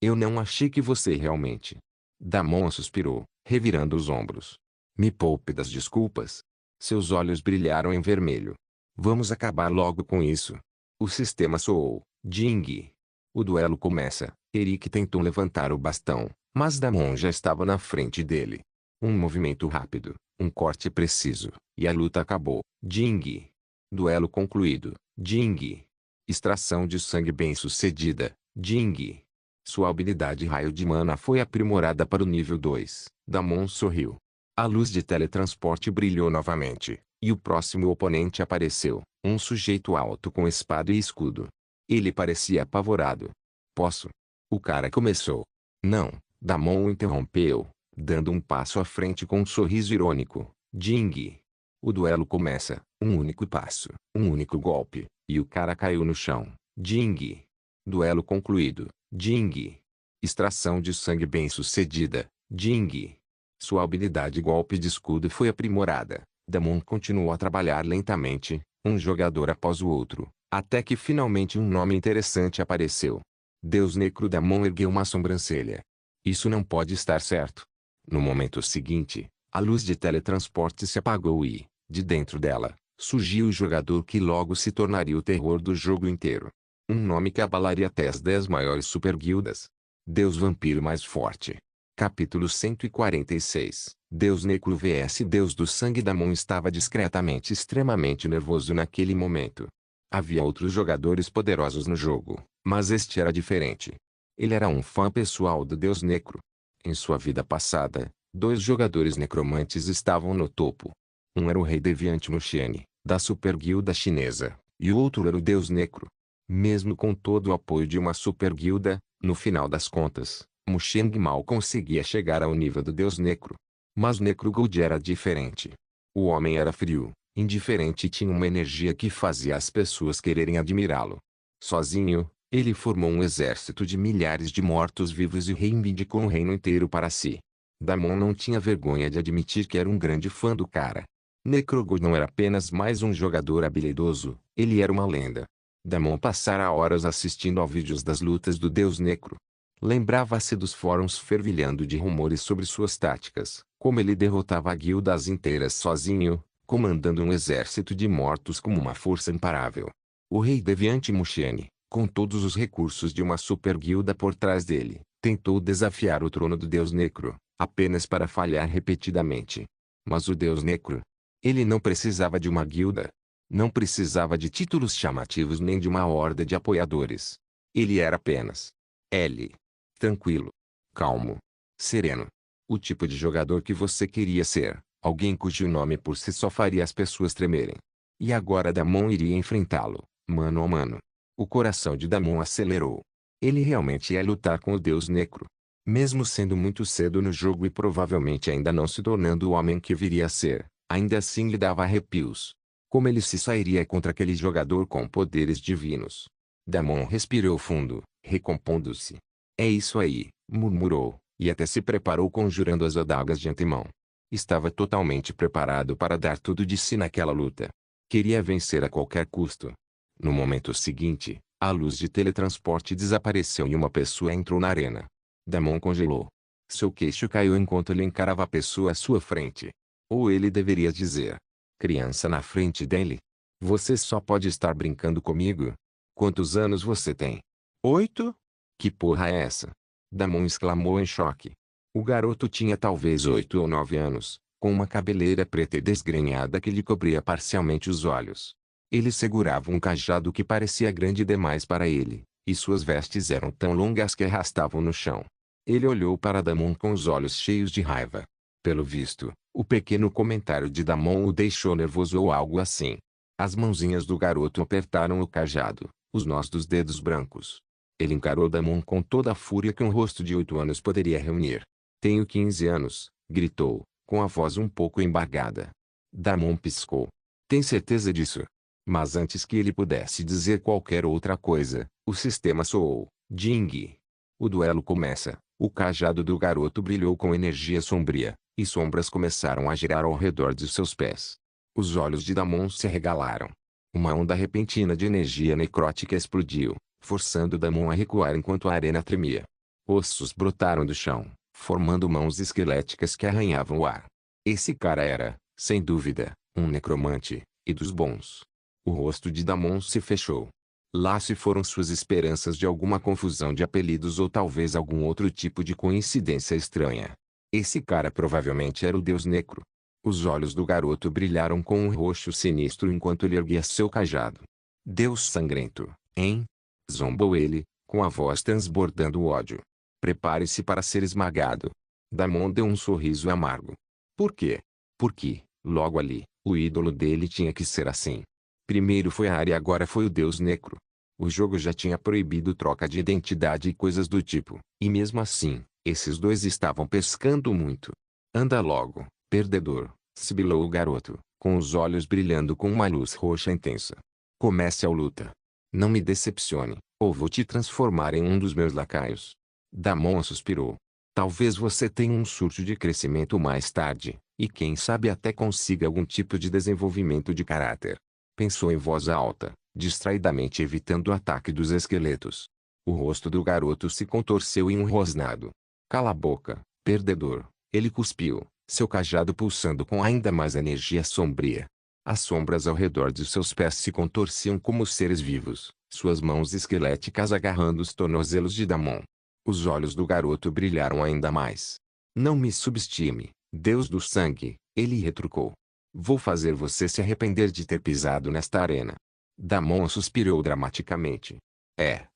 eu não achei que você realmente... Damon suspirou, revirando os ombros. Me poupe das desculpas. Seus olhos brilharam em vermelho. Vamos acabar logo com isso. O sistema soou. Jing. O duelo começa. Eric tentou levantar o bastão, mas Damon já estava na frente dele. Um movimento rápido, um corte preciso, e a luta acabou. Jing. Duelo concluído. Jing. Extração de sangue bem-sucedida. Jing. Sua habilidade raio de mana foi aprimorada para o nível 2. Damon sorriu. A luz de teletransporte brilhou novamente, e o próximo oponente apareceu, um sujeito alto com espada e escudo. Ele parecia apavorado. Posso? O cara começou. Não, Damon o interrompeu, dando um passo à frente com um sorriso irônico. Jing. O duelo começa, um único passo, um único golpe, e o cara caiu no chão. Jing. Duelo concluído. Jing. Extração de sangue bem-sucedida. Jing. Sua habilidade golpe de escudo foi aprimorada. Damon continuou a trabalhar lentamente, um jogador após o outro, até que finalmente um nome interessante apareceu. Deus Necro. Damon ergueu uma sobrancelha. Isso não pode estar certo. No momento seguinte, a luz de teletransporte se apagou e, de dentro dela, surgiu o jogador que logo se tornaria o terror do jogo inteiro. Um nome que abalaria até as 10 maiores superguildas. Deus Vampiro mais forte. Capítulo 146. Deus Necro vs Deus do Sangue. Damon estava discretamente extremamente nervoso naquele momento. Havia outros jogadores poderosos no jogo, mas este era diferente. Ele era um fã pessoal do Deus Necro. Em sua vida passada, 2 jogadores necromantes estavam no topo. Um era o Rei Deviante Mushiane, da Superguilda Chinesa, e o outro era o Deus Necro. Mesmo com todo o apoio de uma superguilda, no final das contas, Mushiane mal conseguia chegar ao nível do Deus Necro. Mas Necrogold era diferente. O homem era frio, indiferente e tinha uma energia que fazia as pessoas quererem admirá-lo. Sozinho, ele formou um exército de milhares de mortos-vivos e reivindicou um reino inteiro para si. Damon não tinha vergonha de admitir que era um grande fã do cara. Necrogold não era apenas mais um jogador habilidoso, ele era uma lenda. Damon passara horas assistindo a vídeos das lutas do Deus Necro. Lembrava-se dos fóruns fervilhando de rumores sobre suas táticas, como ele derrotava guildas inteiras sozinho, comandando um exército de mortos como uma força imparável. O Rei Deviante Mushiane, com todos os recursos de uma superguilda por trás dele, tentou desafiar o trono do Deus Necro, apenas para falhar repetidamente. Mas o Deus Necro? Ele não precisava de uma guilda. Não precisava de títulos chamativos nem de uma horda de apoiadores. Ele era apenas L. Tranquilo. Calmo. Sereno. O tipo de jogador que você queria ser, alguém cujo nome por si só faria as pessoas tremerem. E agora Damon iria enfrentá-lo, mano a mano. O coração de Damon acelerou. Ele realmente ia lutar com o Deus Necro. Mesmo sendo muito cedo no jogo e provavelmente ainda não se tornando o homem que viria a ser, ainda assim lhe dava arrepios. Como ele se sairia contra aquele jogador com poderes divinos? Damon respirou fundo, recompondo-se. É isso aí, murmurou, e até se preparou conjurando as adagas de antemão. Estava totalmente preparado para dar tudo de si naquela luta. Queria vencer a qualquer custo. No momento seguinte, a luz de teletransporte desapareceu e uma pessoa entrou na arena. Damon congelou. Seu queixo caiu enquanto ele encarava a pessoa à sua frente. Ou ele deveria dizer: criança na frente dele. Você só pode estar brincando comigo? Quantos anos você tem? 8? Que porra é essa? Damon exclamou em choque. O garoto tinha talvez 8 ou 9 anos, com uma cabeleira preta e desgrenhada que lhe cobria parcialmente os olhos. Ele segurava um cajado que parecia grande demais para ele, e suas vestes eram tão longas que arrastavam no chão. Ele olhou para Damon com os olhos cheios de raiva. Pelo visto, o pequeno comentário de Damon o deixou nervoso ou algo assim. As mãozinhas do garoto apertaram o cajado, os nós dos dedos brancos. Ele encarou Damon com toda a fúria que um rosto de 8 anos poderia reunir. "Tenho 15 anos", gritou, com a voz um pouco embargada. Damon piscou. "Tem certeza disso?" Mas antes que ele pudesse dizer qualquer outra coisa, o sistema soou. Ding! O duelo começa. O cajado do garoto brilhou com energia sombria, e sombras começaram a girar ao redor de seus pés. Os olhos de Damon se arregalaram. Uma onda repentina de energia necrótica explodiu, forçando Damon a recuar enquanto a arena tremia. Ossos brotaram do chão, formando mãos esqueléticas que arranhavam o ar. Esse cara era, sem dúvida, um necromante, e dos bons. O rosto de Damon se fechou. Lá se foram suas esperanças de alguma confusão de apelidos ou talvez algum outro tipo de coincidência estranha. Esse cara provavelmente era o Deus Necro. Os olhos do garoto brilharam com um roxo sinistro enquanto ele erguia seu cajado. "Deus sangrento, hein?" zombou ele, com a voz transbordando ódio. "Prepare-se para ser esmagado." Damon deu um sorriso amargo. Por quê? Porque, logo ali, o ídolo dele tinha que ser assim. Primeiro foi a área e agora foi o Deus Necro. O jogo já tinha proibido troca de identidade e coisas do tipo, e mesmo assim, esses dois estavam pescando muito. "Anda logo, perdedor", sibilou o garoto, com os olhos brilhando com uma luz roxa intensa. "Comece a luta. Não me decepcione, ou vou te transformar em um dos meus lacaios." Damon suspirou. "Talvez você tenha um surto de crescimento mais tarde, e quem sabe até consiga algum tipo de desenvolvimento de caráter." Pensou em voz alta, distraidamente evitando o ataque dos esqueletos. O rosto do garoto se contorceu em um rosnado. "Cala a boca, perdedor", ele cuspiu, seu cajado pulsando com ainda mais energia sombria. As sombras ao redor de seus pés se contorciam como seres vivos, suas mãos esqueléticas agarrando os tornozelos de Damon. Os olhos do garoto brilharam ainda mais. "Não me subestime, Deus do sangue", ele retrucou. "Vou fazer você se arrepender de ter pisado nesta arena." Damon suspirou dramaticamente. É",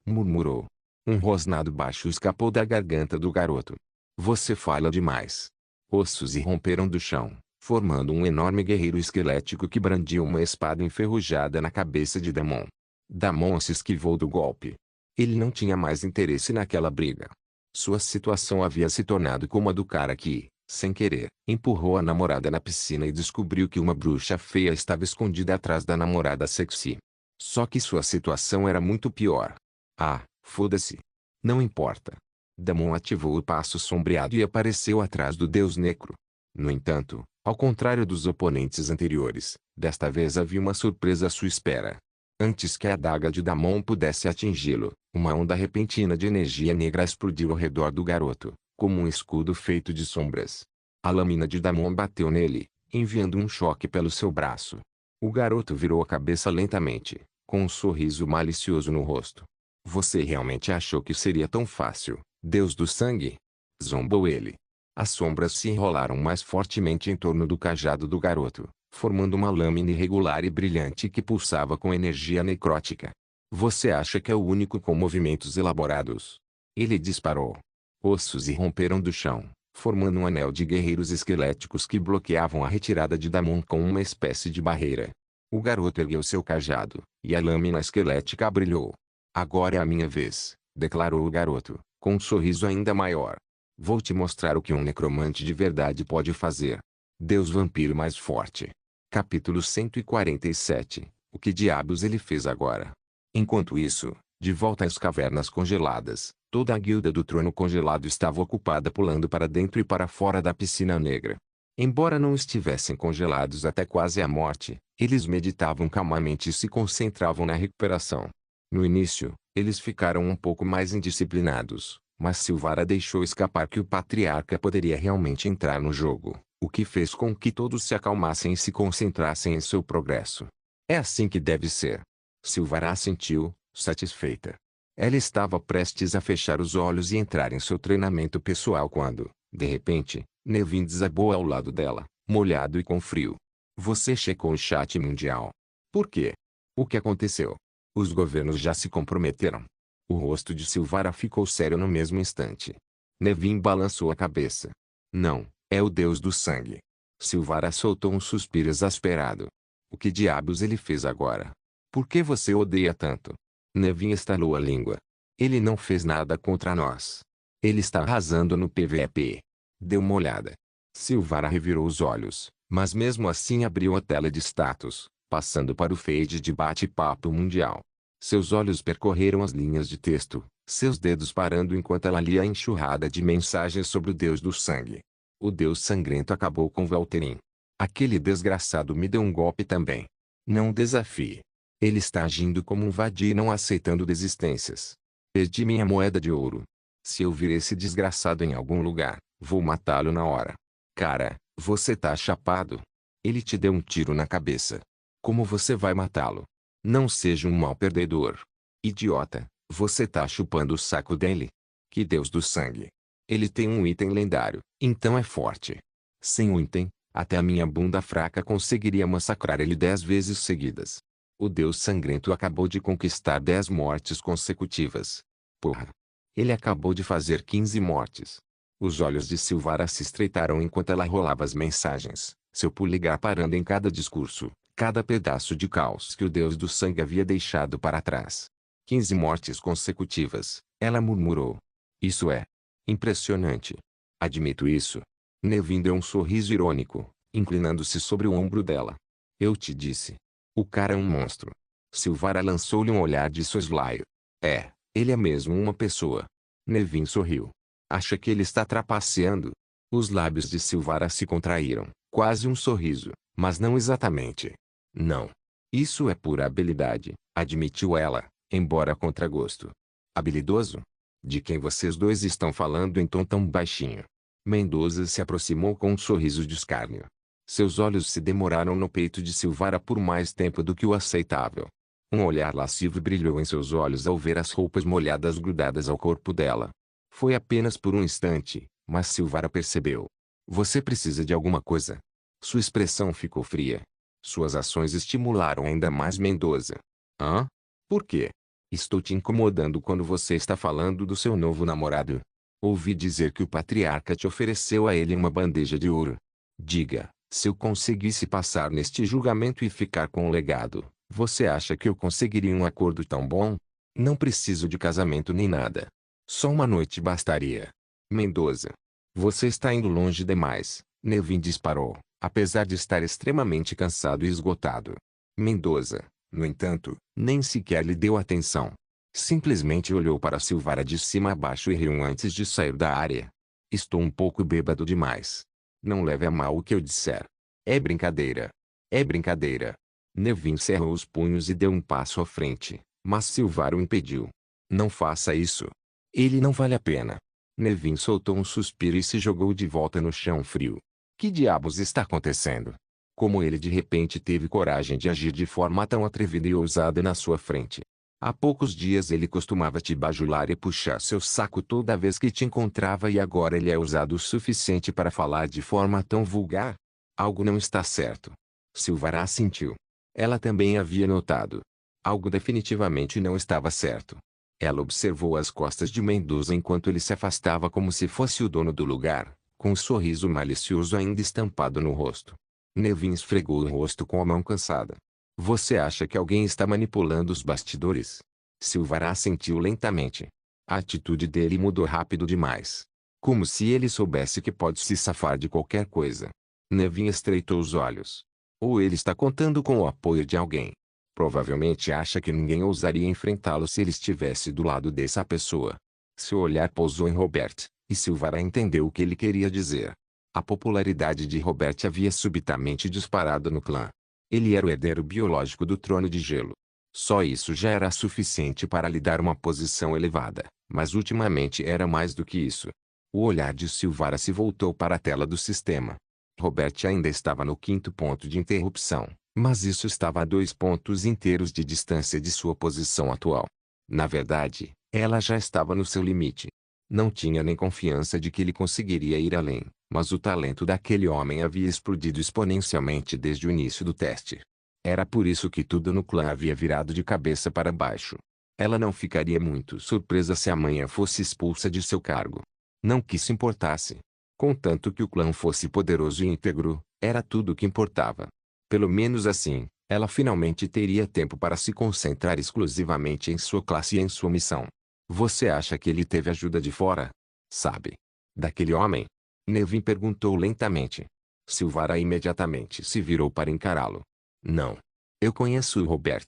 murmurou. Um rosnado baixo escapou da garganta do garoto. "Você fala demais." Ossos irromperam do chão, formando um enorme guerreiro esquelético que brandia uma espada enferrujada na cabeça de Damon. Damon se esquivou do golpe. Ele não tinha mais interesse naquela briga. Sua situação havia se tornado como a do cara que, sem querer, empurrou a namorada na piscina e descobriu que uma bruxa feia estava escondida atrás da namorada sexy. Só que sua situação era muito pior. "Ah, foda-se. Não importa." Damon ativou o passo sombreado e apareceu atrás do Deus Necro. No entanto, ao contrário dos oponentes anteriores, desta vez havia uma surpresa à sua espera. Antes que a adaga de Damon pudesse atingi-lo, uma onda repentina de energia negra explodiu ao redor do garoto, como um escudo feito de sombras. A lâmina de Damon bateu nele, enviando um choque pelo seu braço. O garoto virou a cabeça lentamente, com um sorriso malicioso no rosto. "Você realmente achou que seria tão fácil, Deus do sangue?" zombou ele. As sombras se enrolaram mais fortemente em torno do cajado do garoto, formando uma lâmina irregular e brilhante que pulsava com energia necrótica. "Você acha que é o único com movimentos elaborados?" Ele disparou. Ossos irromperam do chão, formando um anel de guerreiros esqueléticos que bloqueavam a retirada de Damon com uma espécie de barreira. O garoto ergueu seu cajado, e a lâmina esquelética brilhou. "Agora é a minha vez", declarou o garoto, com um sorriso ainda maior. "Vou te mostrar o que um necromante de verdade pode fazer." Deus vampiro mais forte. Capítulo 147. O que diabos ele fez agora? Enquanto isso, de volta às cavernas congeladas, toda a guilda do trono congelado estava ocupada pulando para dentro e para fora da piscina negra. Embora não estivessem congelados até quase a morte, eles meditavam calmamente e se concentravam na recuperação. No início, eles ficaram um pouco mais indisciplinados, mas Silvara deixou escapar que o patriarca poderia realmente entrar no jogo, o que fez com que todos se acalmassem e se concentrassem em seu progresso. "É assim que deve ser." Silvara assentiu, satisfeita. Ela estava prestes a fechar os olhos e entrar em seu treinamento pessoal quando, de repente, Nevin desabou ao lado dela, molhado e com frio. Você checou o chat mundial. Por quê? O que aconteceu? Os governos já se comprometeram. O rosto de Silvara ficou sério no mesmo instante. Nevin balançou a cabeça. Não, é o deus do sangue. Silvara soltou um suspiro exasperado. O que diabos ele fez agora? Por que você o odeia tanto? Nevin estalou a língua. Ele não fez nada contra nós. Ele está arrasando no PVP. Deu uma olhada. Silvara revirou os olhos, mas mesmo assim abriu a tela de status, passando para o feed de bate-papo mundial. Seus olhos percorreram as linhas de texto, seus dedos parando enquanto ela lia a enxurrada de mensagens sobre o deus do sangue. O deus sangrento acabou com Valterin. Aquele desgraçado me deu um golpe também. Não desafie. Ele está agindo como um vadio e não aceitando desistências. Perdi minha moeda de ouro. Se eu vir esse desgraçado em algum lugar, vou matá-lo na hora. Cara, você tá chapado. Ele te deu um tiro na cabeça. Como você vai matá-lo? Não seja um mau perdedor. Idiota, você tá chupando o saco dele? Que deus do sangue. Ele tem um item lendário, então é forte. Sem o item, até a minha bunda fraca conseguiria massacrar ele 10 vezes seguidas. O deus sangrento acabou de conquistar 10 mortes consecutivas. Porra. Ele acabou de fazer 15 mortes. Os olhos de Silvara se estreitaram enquanto ela rolava as mensagens, seu polegar parando em cada discurso, cada pedaço de caos que o deus do sangue havia deixado para trás. 15 mortes consecutivas, ela murmurou. Isso é impressionante. Admito isso. Nevin deu um sorriso irônico, inclinando-se sobre o ombro dela. Eu te disse. O cara é um monstro. Silvara lançou-lhe um olhar de soslaio. É, ele é mesmo uma pessoa. Nevin sorriu. Acha que ele está trapaceando? Os lábios de Silvara se contraíram, quase um sorriso, mas não exatamente. Não. Isso é pura habilidade, admitiu ela, embora a contragosto. Habilidoso? De quem vocês dois estão falando em tom tão baixinho? Mendoza se aproximou com um sorriso de escárnio. Seus olhos se demoraram no peito de Silvara por mais tempo do que o aceitável. Um olhar lascivo brilhou em seus olhos ao ver as roupas molhadas grudadas ao corpo dela. Foi apenas por um instante, mas Silvara percebeu. Você precisa de alguma coisa. Sua expressão ficou fria. Suas ações estimularam ainda mais Mendoza. Hã? Por quê? Estou te incomodando quando você está falando do seu novo namorado. Ouvi dizer que o patriarca te ofereceu a ele uma bandeja de ouro. Diga, se eu conseguisse passar neste julgamento e ficar com o legado, você acha que eu conseguiria um acordo tão bom? Não preciso de casamento nem nada. Só uma noite bastaria. Mendoza. Você está indo longe demais, Nevin disparou, apesar de estar extremamente cansado e esgotado. Mendoza, no entanto, nem sequer lhe deu atenção. Simplesmente olhou para Silvara de cima a baixo e riu antes de sair da área. Estou um pouco bêbado demais. Não leve a mal o que eu disser. É brincadeira. É brincadeira. Nevin cerrou os punhos e deu um passo à frente, mas Silvara o impediu. Não faça isso. Ele não vale a pena. Nevin soltou um suspiro e se jogou de volta no chão frio. Que diabos está acontecendo? Como ele de repente teve coragem de agir de forma tão atrevida e ousada na sua frente? Há poucos dias ele costumava te bajular e puxar seu saco toda vez que te encontrava e agora ele é ousado o suficiente para falar de forma tão vulgar? Algo não está certo. Silvara assentiu. Ela também havia notado. Algo definitivamente não estava certo. Ela observou as costas de Mendoza enquanto ele se afastava como se fosse o dono do lugar, com um sorriso malicioso ainda estampado no rosto. Nevin esfregou o rosto com a mão cansada. Você acha que alguém está manipulando os bastidores? Silvara assentiu lentamente. A atitude dele mudou rápido demais. Como se ele soubesse que pode se safar de qualquer coisa. Nevin estreitou os olhos. Ou ele está contando com o apoio de alguém. Provavelmente acha que ninguém ousaria enfrentá-lo se ele estivesse do lado dessa pessoa. Seu olhar pousou em Robert, e Silvara entendeu o que ele queria dizer. A popularidade de Robert havia subitamente disparado no clã. Ele era o herdeiro biológico do trono de gelo. Só isso já era suficiente para lhe dar uma posição elevada, mas ultimamente era mais do que isso. O olhar de Silvara se voltou para a tela do sistema. Robert ainda estava no 5º ponto de interrupção, mas isso estava a 2 pontos inteiros de distância de sua posição atual. Na verdade, ela já estava no seu limite. Não tinha nem confiança de que ele conseguiria ir além, Mas o talento daquele homem havia explodido exponencialmente desde o início do teste. Era por isso que tudo no clã havia virado de cabeça para baixo. Ela não ficaria muito surpresa se amanhã fosse expulsa de seu cargo. Não que se importasse. Contanto que o clã fosse poderoso e íntegro, era tudo o que importava. Pelo menos assim, ela finalmente teria tempo para se concentrar exclusivamente em sua classe e em sua missão. Você acha que ele teve ajuda de fora? Sabe? Daquele homem? Nevin perguntou lentamente. Silvara imediatamente se virou para encará-lo. Não. Eu conheço o Robert.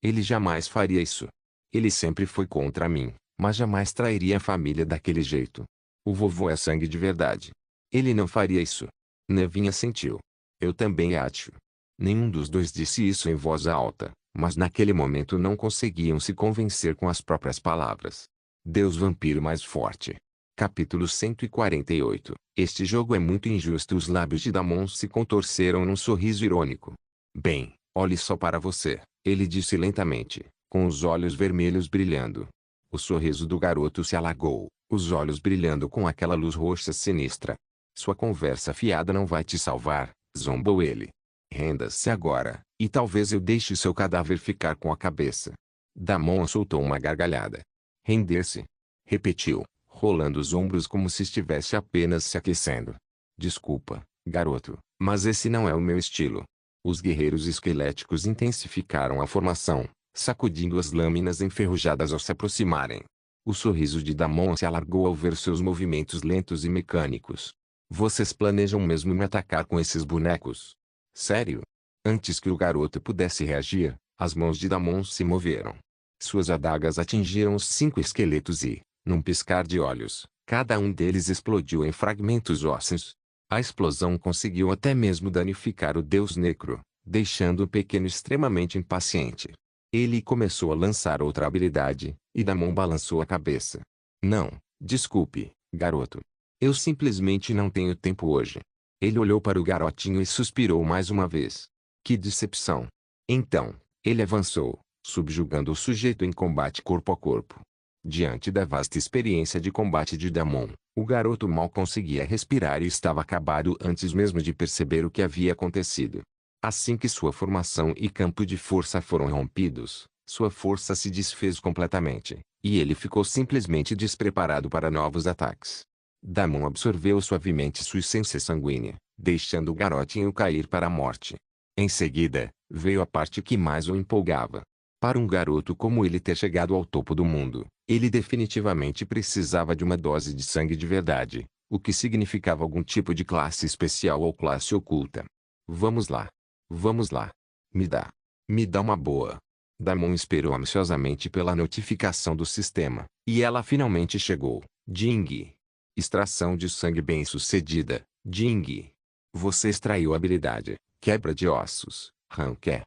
Ele jamais faria isso. Ele sempre foi contra mim, mas jamais trairia a família daquele jeito. O vovô é sangue de verdade. Ele não faria isso. Nevin assentiu. Eu também acho. Nenhum dos dois disse isso em voz alta, mas naquele momento não conseguiam se convencer com as próprias palavras. Deus vampiro mais forte. Capítulo 148. Este jogo é muito injusto. Os lábios de Damon se contorceram num sorriso irônico. Bem, olhe só para você, ele disse lentamente, com os olhos vermelhos brilhando. O sorriso do garoto se alagou, os olhos brilhando com aquela luz roxa sinistra. Sua conversa fiada não vai te salvar, zombou ele. Renda-se agora, e talvez eu deixe seu cadáver ficar com a cabeça. Damon soltou uma gargalhada. Render-se? Repetiu, rolando os ombros como se estivesse apenas se aquecendo. Desculpa, garoto, mas esse não é o meu estilo. Os guerreiros esqueléticos intensificaram a formação, sacudindo as lâminas enferrujadas ao se aproximarem. O sorriso de Damon se alargou ao ver seus movimentos lentos e mecânicos. Vocês planejam mesmo me atacar com esses bonecos? Sério? Antes que o garoto pudesse reagir, as mãos de Damon se moveram. Suas adagas atingiram os 5 esqueletos e, num piscar de olhos, cada um deles explodiu em fragmentos ósseos. A explosão conseguiu até mesmo danificar o deus Necro, deixando o pequeno extremamente impaciente. Ele começou a lançar outra habilidade, e Damon balançou a cabeça. Não, desculpe, garoto. Eu simplesmente não tenho tempo hoje. Ele olhou para o garotinho e suspirou mais uma vez. Que decepção. Então, ele avançou, subjugando o sujeito em combate corpo a corpo. Diante da vasta experiência de combate de Damon, o garoto mal conseguia respirar e estava acabado antes mesmo de perceber o que havia acontecido. Assim que sua formação e campo de força foram rompidos, sua força se desfez completamente, e ele ficou simplesmente despreparado para novos ataques. Damon absorveu suavemente sua essência sanguínea, deixando o garotinho cair para a morte. Em seguida, veio a parte que mais o empolgava. Para um garoto como ele ter chegado ao topo do mundo, ele definitivamente precisava de uma dose de sangue de verdade, o que significava algum tipo de classe especial ou classe oculta. Vamos lá. Vamos lá. Me dá. Me dá uma boa. Damon esperou ansiosamente pela notificação do sistema, e ela finalmente chegou. Ding. Extração de sangue bem-sucedida. Ding. Você extraiu a habilidade, quebra de ossos, Ranquer.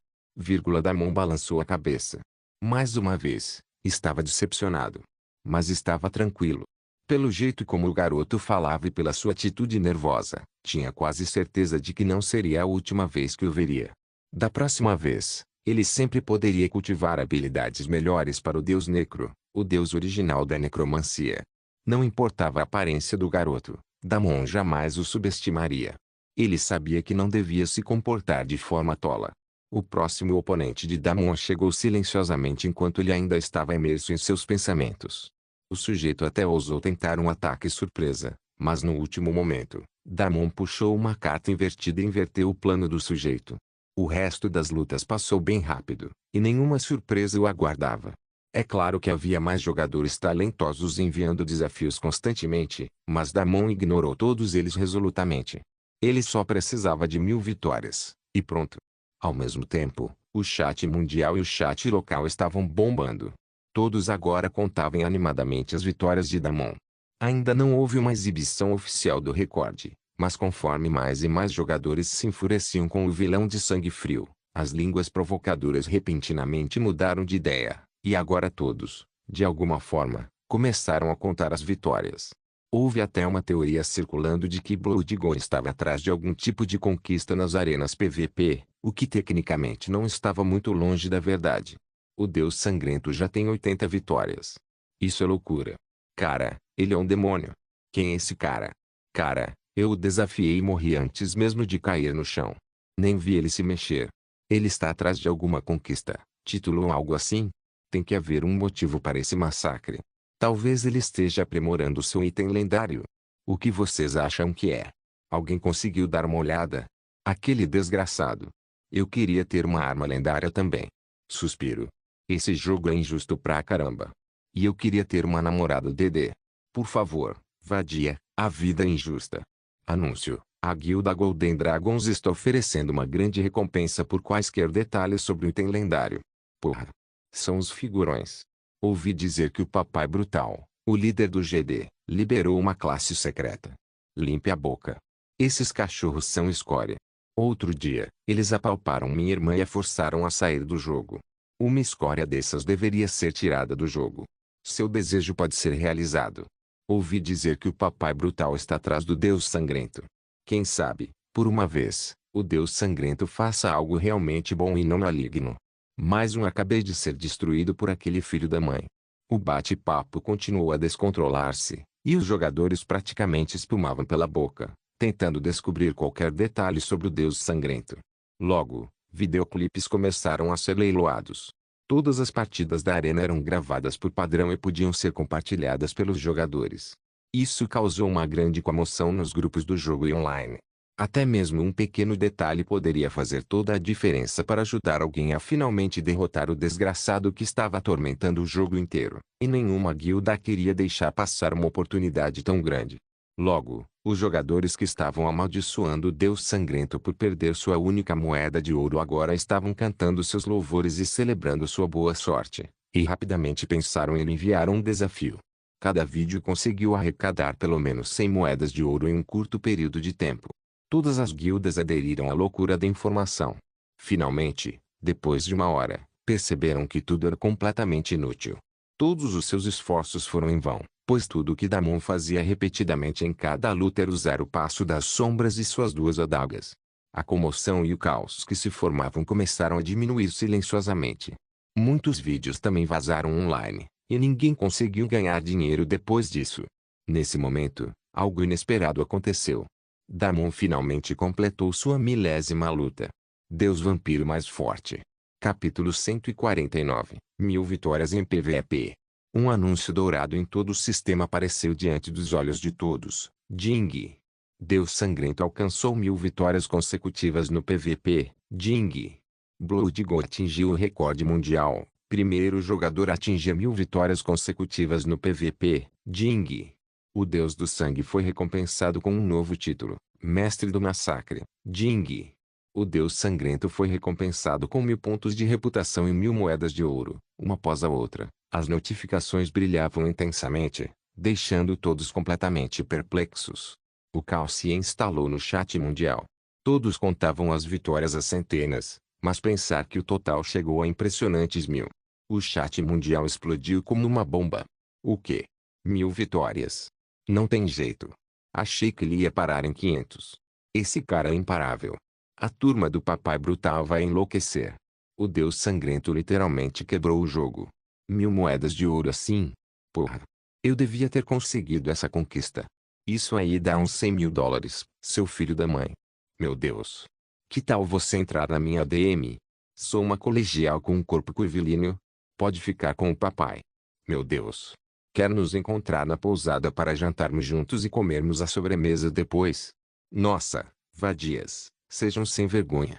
Damon balançou a cabeça. Mais uma vez, estava decepcionado. Mas estava tranquilo. Pelo jeito como o garoto falava e pela sua atitude nervosa, tinha quase certeza de que não seria a última vez que o veria. Da próxima vez, ele sempre poderia cultivar habilidades melhores para o deus Necro, o deus original da necromancia. Não importava a aparência do garoto, Damon jamais o subestimaria. Ele sabia que não devia se comportar de forma tola. O próximo oponente de Damon chegou silenciosamente enquanto ele ainda estava imerso em seus pensamentos. O sujeito até ousou tentar um ataque surpresa, mas no último momento, Damon puxou uma carta invertida e inverteu o plano do sujeito. O resto das lutas passou bem rápido, e nenhuma surpresa o aguardava. É claro que havia mais jogadores talentosos enviando desafios constantemente, mas Damon ignorou todos eles resolutamente. Ele só precisava de 1000 vitórias, e pronto. Ao mesmo tempo, o chat mundial e o chat local estavam bombando. Todos agora contavam animadamente as vitórias de Damon. Ainda não houve uma exibição oficial do recorde, mas conforme mais e mais jogadores se enfureciam com o vilão de sangue frio, as línguas provocadoras repentinamente mudaram de ideia, e agora todos, de alguma forma, começaram a contar as vitórias. Houve até uma teoria circulando de que Bloodgon estava atrás de algum tipo de conquista nas arenas PVP, o que tecnicamente não estava muito longe da verdade. O Deus Sangrento já tem 80 vitórias. Isso é loucura. Cara, ele é um demônio. Quem é esse cara? Cara, Eu o desafiei e morri antes mesmo de cair no chão. Nem vi ele se mexer. Ele está atrás de alguma conquista, título ou algo assim? Tem que haver um motivo para esse massacre. Talvez ele esteja aprimorando seu item lendário. O que vocês acham que é? Alguém conseguiu dar uma olhada? Aquele desgraçado. Eu queria ter uma arma lendária também. Suspiro. Esse jogo é injusto pra caramba. E eu queria ter uma namorada DD. Por favor, vadia, a vida é injusta. Anúncio. A guilda Golden Dragons está oferecendo uma grande recompensa por quaisquer detalhes sobre o item lendário. Porra. São os figurões. Ouvi dizer que o Papai Brutal, o líder do GD, liberou uma classe secreta. Limpe a boca. Esses cachorros são escória. Outro dia, eles apalparam minha irmã e a forçaram a sair do jogo. Uma escória dessas deveria ser tirada do jogo. Seu desejo pode ser realizado. Ouvi dizer que o Papai Brutal está atrás do Deus Sangrento. Quem sabe, por uma vez, o Deus Sangrento faça algo realmente bom e não maligno. Mais um acabei de ser destruído por aquele filho da mãe. O bate-papo continuou a descontrolar-se, e os jogadores praticamente espumavam pela boca, tentando descobrir qualquer detalhe sobre o Deus Sangrento. Logo, videoclipes começaram a ser leiloados. Todas as partidas da arena eram gravadas por padrão e podiam ser compartilhadas pelos jogadores. Isso causou uma grande comoção nos grupos do jogo e online. Até mesmo um pequeno detalhe poderia fazer toda a diferença para ajudar alguém a finalmente derrotar o desgraçado que estava atormentando o jogo inteiro. E nenhuma guilda queria deixar passar uma oportunidade tão grande. Logo, os jogadores que estavam amaldiçoando o Deus Sangrento por perder sua única moeda de ouro agora estavam cantando seus louvores e celebrando sua boa sorte, e rapidamente pensaram em enviar um desafio. Cada vídeo conseguiu arrecadar pelo menos 100 moedas de ouro em um curto período de tempo. Todas as guildas aderiram à loucura da informação. Finalmente, depois de uma hora, perceberam que tudo era completamente inútil. Todos os seus esforços foram em vão, pois tudo o que Damon fazia repetidamente em cada luta era usar o passo das sombras e suas duas adagas. A comoção e o caos que se formavam começaram a diminuir silenciosamente. Muitos vídeos também vazaram online, e ninguém conseguiu ganhar dinheiro depois disso. Nesse momento, algo inesperado aconteceu. Damon finalmente completou sua 1000ª luta. Deus Vampiro mais forte. Capítulo 149. 1000 vitórias em PvP. Um anúncio dourado em todo o sistema apareceu diante dos olhos de todos. Ding. Deus Sangrento alcançou 1000 vitórias consecutivas no PvP. Ding. Bloodgo atingiu o recorde mundial. Primeiro jogador a atingir 1000 vitórias consecutivas no PvP. Ding. O Deus do Sangue foi recompensado com um novo título, Mestre do Massacre. Ding. O Deus Sangrento foi recompensado com 1000 pontos de reputação e 1000 moedas de ouro, uma após a outra. As notificações brilhavam intensamente, deixando todos completamente perplexos. O caos se instalou no chat mundial. Todos contavam as vitórias a centenas, mas pensar que o total chegou a impressionantes 1000. O chat mundial explodiu como uma bomba. O quê? 1000 vitórias? Não tem jeito. Achei que ele ia parar em 500. Esse cara é imparável. A turma do Papai Brutal vai enlouquecer. O Deus Sangrento literalmente quebrou o jogo. 1000 moedas de ouro assim? Porra. Eu devia ter conseguido essa conquista. Isso aí dá uns 100 mil dólares, seu filho da mãe. Meu Deus. Que tal você entrar na minha DM? Sou uma colegial com um corpo curvilíneo. Pode ficar com o papai. Meu Deus. Quer nos encontrar na pousada para jantarmos juntos e comermos a sobremesa depois? Nossa, vadias, sejam sem vergonha.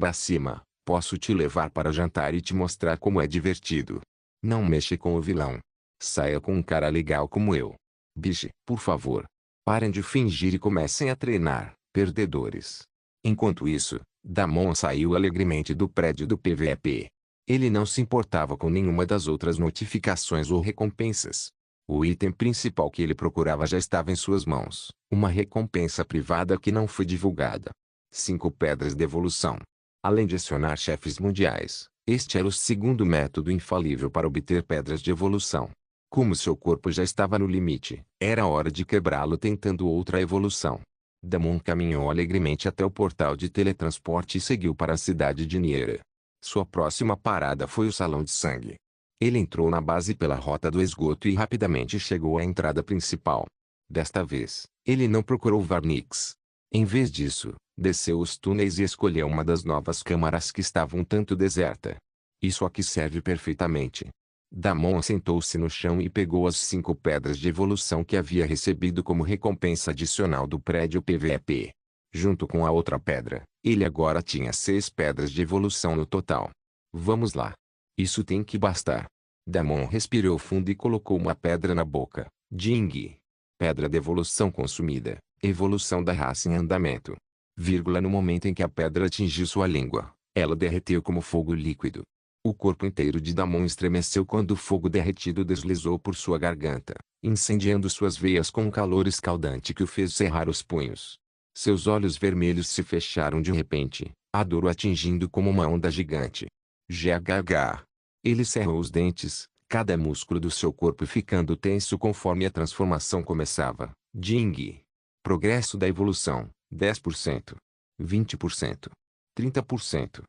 @acima, posso te levar para jantar e te mostrar como é divertido. Não mexe com o vilão. Saia com um cara legal como eu. Biche, por favor. Parem de fingir e comecem a treinar, perdedores. Enquanto isso, Damon saiu alegremente do prédio do PvP. Ele não se importava com nenhuma das outras notificações ou recompensas. O item principal que ele procurava já estava em suas mãos, uma recompensa privada que não foi divulgada. 5 pedras de evolução. Além de acionar chefes mundiais, este era o segundo método infalível para obter pedras de evolução. Como seu corpo já estava no limite, era hora de quebrá-lo tentando outra evolução. Damon caminhou alegremente até o portal de teletransporte e seguiu para a cidade de Niera. Sua próxima parada foi o Salão de Sangue. Ele entrou na base pela rota do esgoto e rapidamente chegou à entrada principal. Desta vez, ele não procurou Varnix. Em vez disso, desceu os túneis e escolheu uma das novas câmaras que estavam um tanto deserta. Isso aqui serve perfeitamente. Damon sentou-se no chão e pegou as 5 pedras de evolução que havia recebido como recompensa adicional do prédio PVP. Junto com a outra pedra, ele agora tinha 6 pedras de evolução no total. Vamos lá. Isso tem que bastar. Damon respirou fundo e colocou uma pedra na boca. Ding. Pedra de evolução consumida. Evolução da raça em andamento. No momento em que a pedra atingiu sua língua, ela derreteu como fogo líquido. O corpo inteiro de Damon estremeceu quando o fogo derretido deslizou por sua garganta, incendiando suas veias com um calor escaldante que o fez cerrar os punhos. Seus olhos vermelhos se fecharam de repente, a dor o atingindo como uma onda gigante. GHH. Ele cerrou os dentes, cada músculo do seu corpo ficando tenso conforme a transformação começava. Ding. Progresso da evolução, 10%. 20%. 30%.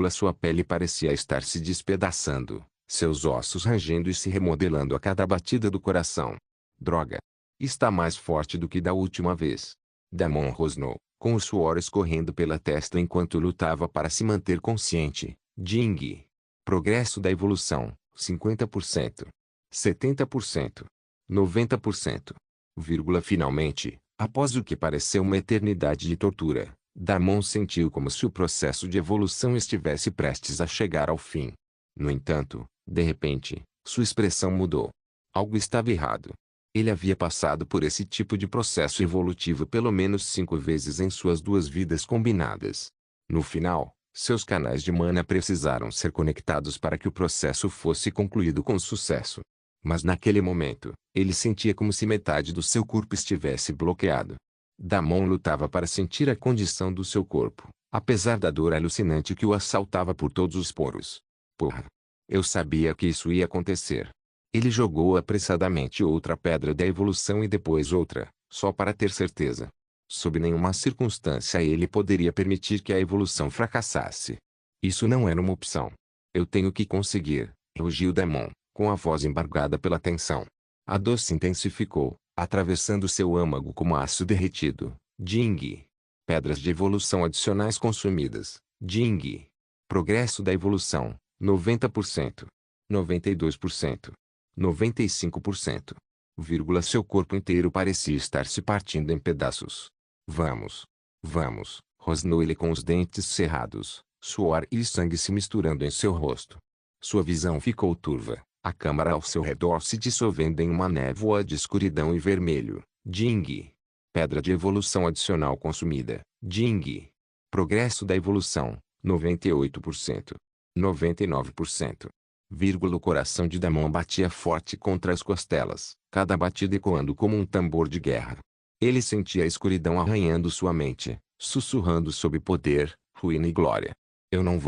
Sua pele parecia estar se despedaçando, seus ossos rangendo e se remodelando a cada batida do coração. Droga! Está mais forte do que da última vez. Damon rosnou, com o suor escorrendo pela testa enquanto lutava para se manter consciente. Ding. Progresso da evolução, 50%. 70%. 90%. Finalmente, após o que pareceu uma eternidade de tortura, Damon sentiu como se o processo de evolução estivesse prestes a chegar ao fim. No entanto, de repente, sua expressão mudou. Algo estava errado. Ele havia passado por esse tipo de processo evolutivo pelo menos 5 vezes em suas 2 vidas combinadas. No final, seus canais de mana precisaram ser conectados para que o processo fosse concluído com sucesso. Mas naquele momento, ele sentia como se metade do seu corpo estivesse bloqueado. Damon lutava para sentir a condição do seu corpo, apesar da dor alucinante que o assaltava por todos os poros. Porra! Eu sabia que isso ia acontecer. Ele jogou apressadamente outra pedra da evolução e depois outra, só para ter certeza. Sob nenhuma circunstância ele poderia permitir que a evolução fracassasse. Isso não era uma opção. Eu tenho que conseguir, rugiu Damon, com a voz embargada pela tensão. A dor se intensificou, atravessando seu âmago como aço derretido. Ding. Pedras de evolução adicionais consumidas. Ding. Progresso da evolução, 90%. 92%. 95%. Seu corpo inteiro parecia estar se partindo em pedaços. Vamos. Vamos, rosnou ele com os dentes cerrados, suor e sangue se misturando em seu rosto. Sua visão ficou turva. A câmara ao seu redor se dissolvendo em uma névoa de escuridão e vermelho. Ding. Pedra de evolução adicional consumida. Ding. Progresso da evolução, 98%. 99%. O coração de Damon batia forte contra as costelas, cada batida ecoando como um tambor de guerra. Ele sentia a escuridão arranhando sua mente, sussurrando sob poder, ruína e glória. Eu não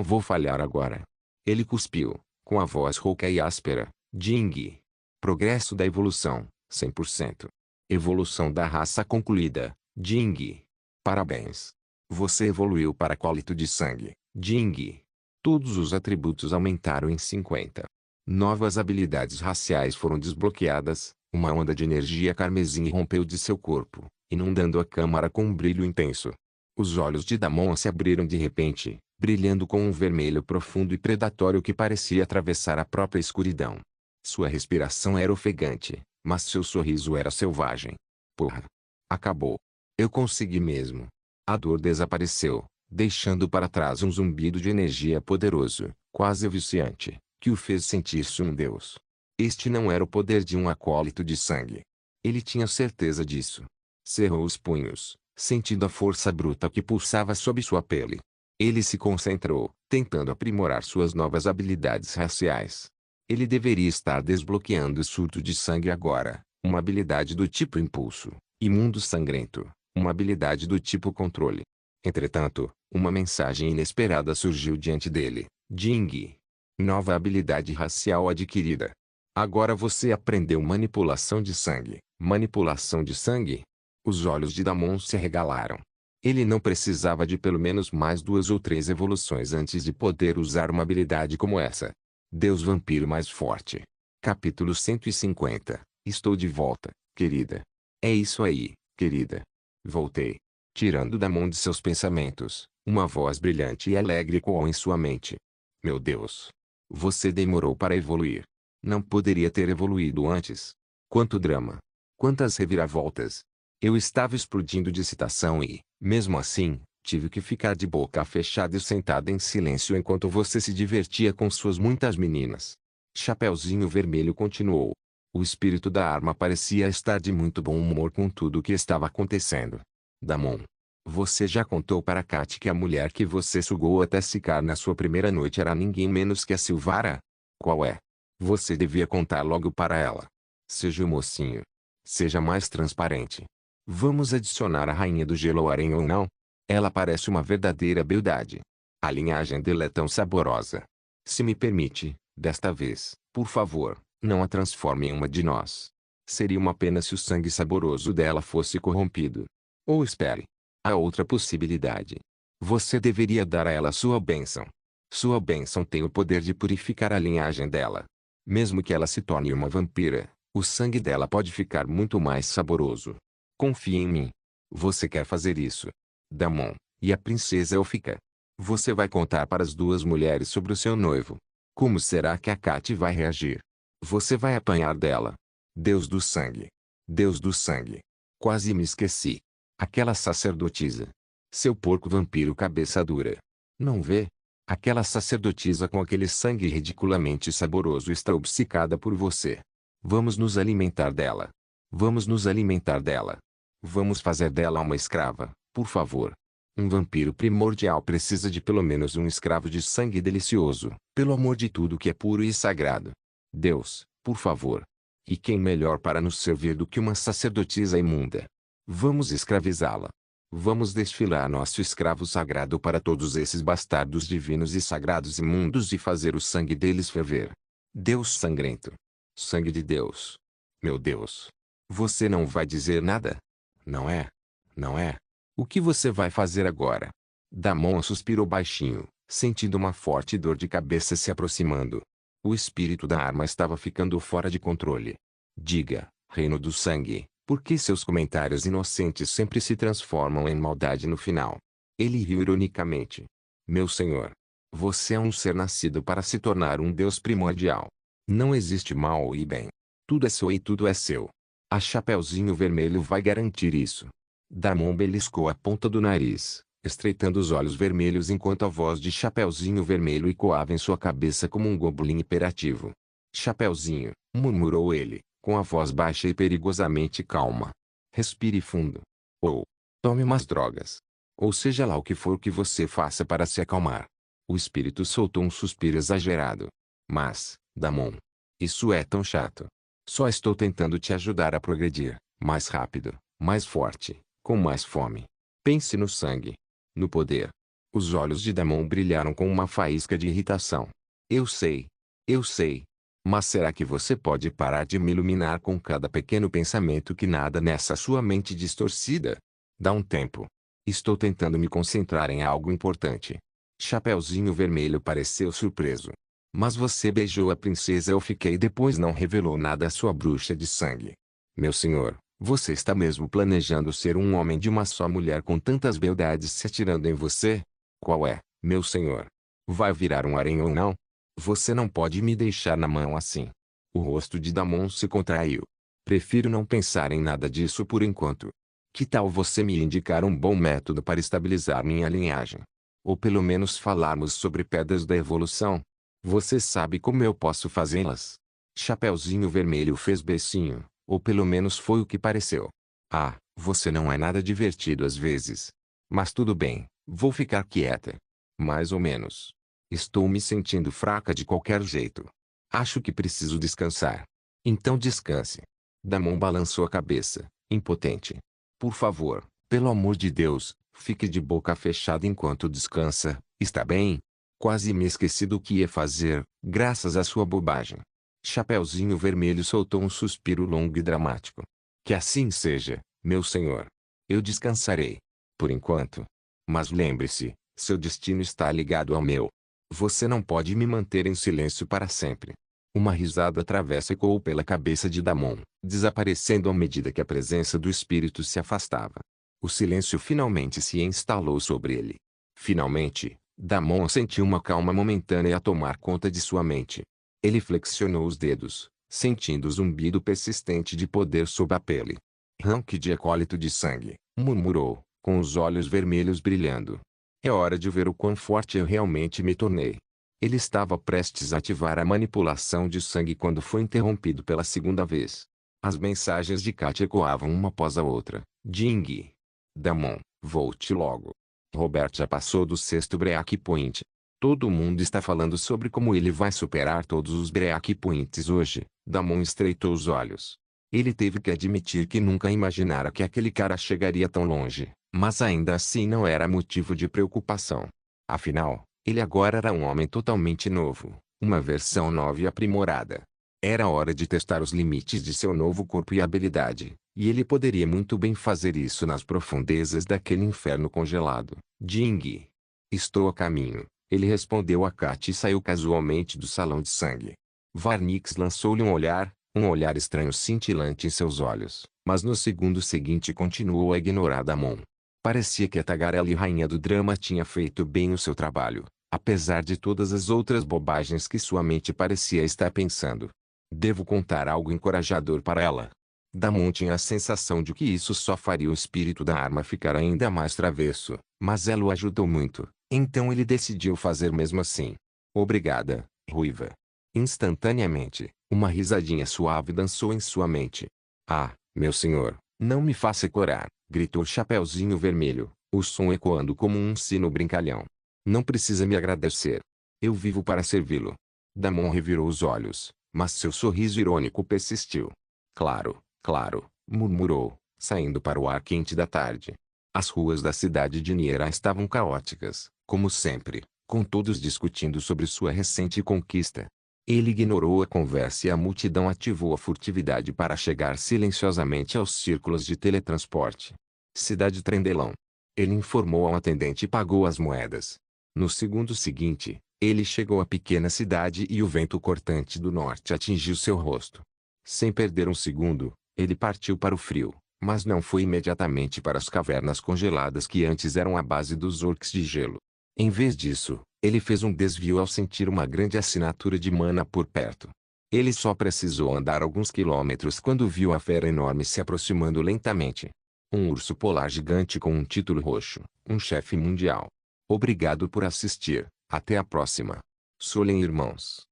vou falhar agora. Ele cuspiu, com a voz rouca e áspera. Ding. Progresso da evolução, 100%. Evolução da raça concluída. Ding. Parabéns. Você evoluiu para colito de sangue. Ding. Todos os atributos aumentaram em 50. Novas habilidades raciais foram desbloqueadas, uma onda de energia carmesim rompeu de seu corpo, inundando a câmara com um brilho intenso. Os olhos de Damon se abriram de repente, brilhando com um vermelho profundo e predatório que parecia atravessar a própria escuridão. Sua respiração era ofegante, mas seu sorriso era selvagem. Porra! Acabou. Eu consegui mesmo. A dor desapareceu, deixando para trás um zumbido de energia poderoso, quase viciante, que o fez sentir-se um deus. Este não era o poder de um acólito de sangue. Ele tinha certeza disso. Cerrou os punhos, sentindo a força bruta que pulsava sob sua pele. Ele se concentrou, tentando aprimorar suas novas habilidades raciais. Ele deveria estar desbloqueando o surto de sangue agora, uma habilidade do tipo impulso, imundo sangrento, uma habilidade do tipo controle. Entretanto, uma mensagem inesperada surgiu diante dele. Ding. Nova habilidade racial adquirida. Agora você aprendeu manipulação de sangue. Manipulação de sangue? Os olhos de Damon se arregalaram. Ele não precisava de pelo menos mais 2 ou 3 evoluções antes de poder usar uma habilidade como essa. Deus Vampiro mais forte. Capítulo 150. Estou de volta. querida. É isso aí, querida. Voltei. Tirando Damon de seus pensamentos, uma voz brilhante e alegre ecoou em sua mente. Meu Deus! Você demorou para evoluir. Não poderia ter evoluído antes. Quanto drama! Quantas reviravoltas! Eu estava explodindo de excitação e, mesmo assim, tive que ficar de boca fechada e sentada em silêncio enquanto você se divertia com suas muitas meninas. Chapeuzinho Vermelho continuou. O espírito da arma parecia estar de muito bom humor com tudo o que estava acontecendo. Damon. Você já contou para Kat que a mulher que você sugou até secar na sua primeira noite era ninguém menos que a Silvara? Qual é? Você devia contar logo para ela. Seja o mocinho. Seja mais transparente. Vamos adicionar a Rainha do Gelo ao harém ou não? Ela parece uma verdadeira beldade. A linhagem dela é tão saborosa. Se me permite, desta vez, por favor, não a transforme em uma de nós. Seria uma pena se o sangue saboroso dela fosse corrompido. Ou espere. Há outra possibilidade. Você deveria dar a ela sua bênção. Sua bênção tem o poder de purificar a linhagem dela. Mesmo que ela se torne uma vampira, o sangue dela pode ficar muito mais saboroso. Confie em mim. Você quer fazer isso. Damon, e a princesa Elfica. Você vai contar para as duas mulheres sobre o seu noivo. Como será que a Kat vai reagir? Você vai apanhar dela. Deus do sangue. Deus do sangue. Quase me esqueci. Aquela sacerdotisa. Seu porco vampiro cabeça dura. Não vê? Aquela sacerdotisa com aquele sangue ridiculamente saboroso está obcecada por você. Vamos nos alimentar dela. Vamos nos alimentar dela. Vamos fazer dela uma escrava, por favor. Um vampiro primordial precisa de pelo menos um escravo de sangue delicioso, pelo amor de tudo que é puro e sagrado. Deus, por favor. E quem melhor para nos servir do que uma sacerdotisa imunda? Vamos escravizá-la. Vamos desfilar nosso escravo sagrado para todos esses bastardos divinos e sagrados imundos e fazer o sangue deles ferver. Deus sangrento. Sangue de Deus. Meu Deus. Você não vai dizer nada? Não é? Não é? O que você vai fazer agora? Damon suspirou baixinho, sentindo uma forte dor de cabeça se aproximando. O espírito da arma estava ficando fora de controle. Diga, Reino do Sangue, por que seus comentários inocentes sempre se transformam em maldade no final? Ele riu ironicamente. Meu senhor. Você é um ser nascido para se tornar um deus primordial. Não existe mal e bem. Tudo é seu e tudo é seu. A Chapeuzinho Vermelho vai garantir isso. Damon beliscou a ponta do nariz, estreitando os olhos vermelhos enquanto a voz de Chapeuzinho Vermelho ecoava em sua cabeça como um goblin imperativo. Chapeuzinho, murmurou ele, com a voz baixa e perigosamente calma. Respire fundo. Ou tome umas drogas. Ou seja lá o que for que você faça para se acalmar. O espírito soltou um suspiro exagerado. Mas, Damon, isso é tão chato. Só estou tentando te ajudar a progredir, mais rápido, mais forte, com mais fome. Pense no sangue. No poder. Os olhos de Damon brilharam com uma faísca de irritação. Eu sei. Eu sei. Mas será que você pode parar de me iluminar com cada pequeno pensamento que nada nessa sua mente distorcida? Dá um tempo. Estou tentando me concentrar em algo importante. Chapeuzinho Vermelho pareceu surpreso. Mas você beijou a princesa Elfica e depois não revelou nada à sua bruxa de sangue. Meu senhor, você está mesmo planejando ser um homem de uma só mulher com tantas beldades se atirando em você? Qual é, meu senhor? Vai virar um harém ou não? Você não pode me deixar na mão assim. O rosto de Damon se contraiu. Prefiro não pensar em nada disso por enquanto. Que tal você me indicar um bom método para estabilizar minha linhagem? Ou pelo menos falarmos sobre pedras da evolução? Você sabe como eu posso fazê-las? Chapeuzinho Vermelho fez beicinho, ou pelo menos foi o que pareceu. Ah, você não é nada divertido às vezes. Mas tudo bem, vou ficar quieta. Mais ou menos. Estou me sentindo fraca de qualquer jeito. Acho que preciso descansar. Então descanse. Damon balançou a cabeça, impotente. Por favor, pelo amor de Deus, fique de boca fechada enquanto descansa, está bem? Quase me esqueci do que ia fazer, graças à sua bobagem. Chapeuzinho Vermelho soltou um suspiro longo e dramático. Que assim seja, meu senhor. Eu descansarei. Por enquanto. Mas lembre-se, seu destino está ligado ao meu. Você não pode me manter em silêncio para sempre. Uma risada travessa ecoou pela cabeça de Damon, desaparecendo à medida que a presença do espírito se afastava. O silêncio finalmente se instalou sobre ele. Finalmente, Damon sentiu uma calma momentânea a tomar conta de sua mente. Ele flexionou os dedos, sentindo o zumbido persistente de poder sob a pele. Rank de acólito de sangue, murmurou, com os olhos vermelhos brilhando. É hora de ver o quão forte eu realmente me tornei. Ele estava prestes a ativar a manipulação de sangue quando foi interrompido pela segunda vez. As mensagens de Kat ecoavam uma após a outra. Ding. Damon, volte logo. Robert já passou do sexto breakpoint. Todo mundo está falando sobre como ele vai superar todos os breakpoints hoje. Damon estreitou os olhos. Ele teve que admitir que nunca imaginara que aquele cara chegaria tão longe, mas ainda assim não era motivo de preocupação. Afinal, ele agora era um homem totalmente novo, uma versão nova e aprimorada. Era hora de testar os limites de seu novo corpo e habilidade, e ele poderia muito bem fazer isso nas profundezas daquele inferno congelado. Ding. Estou a caminho, ele respondeu a Kat e saiu casualmente do salão de sangue. Varnix lançou-lhe um olhar estranho cintilante em seus olhos, mas no segundo seguinte continuou a ignorar Damon. Parecia que a tagarela e rainha do drama tinha feito bem o seu trabalho, apesar de todas as outras bobagens que sua mente parecia estar pensando. Devo contar algo encorajador para ela. Damon tinha a sensação de que isso só faria o espírito da arma ficar ainda mais travesso, mas ela o ajudou muito, então ele decidiu fazer mesmo assim. Obrigada, ruiva. Instantaneamente, uma risadinha suave dançou em sua mente. Ah, meu senhor, não me faça corar, gritou Chapeuzinho Vermelho, o som ecoando como um sino brincalhão. Não precisa me agradecer. Eu vivo para servi-lo. Damon revirou os olhos, mas seu sorriso irônico persistiu. Claro, claro, murmurou, saindo para o ar quente da tarde. As ruas da cidade de Niera estavam caóticas, como sempre, com todos discutindo sobre sua recente conquista. Ele ignorou a conversa e a multidão ativou a furtividade para chegar silenciosamente aos círculos de teletransporte. Cidade Trendelão. Ele informou ao atendente e pagou as moedas. No segundo seguinte, ele chegou à pequena cidade e o vento cortante do norte atingiu seu rosto. Sem perder um segundo, ele partiu para o frio, mas não foi imediatamente para as cavernas congeladas que antes eram a base dos orcs de gelo. Em vez disso, ele fez um desvio ao sentir uma grande assinatura de mana por perto. Ele só precisou andar alguns quilômetros quando viu a fera enorme se aproximando lentamente. Um urso polar gigante com um título roxo, um chefe mundial. Obrigado por assistir, até a próxima. Solen Irmãos.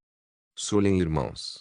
Solen Irmãos.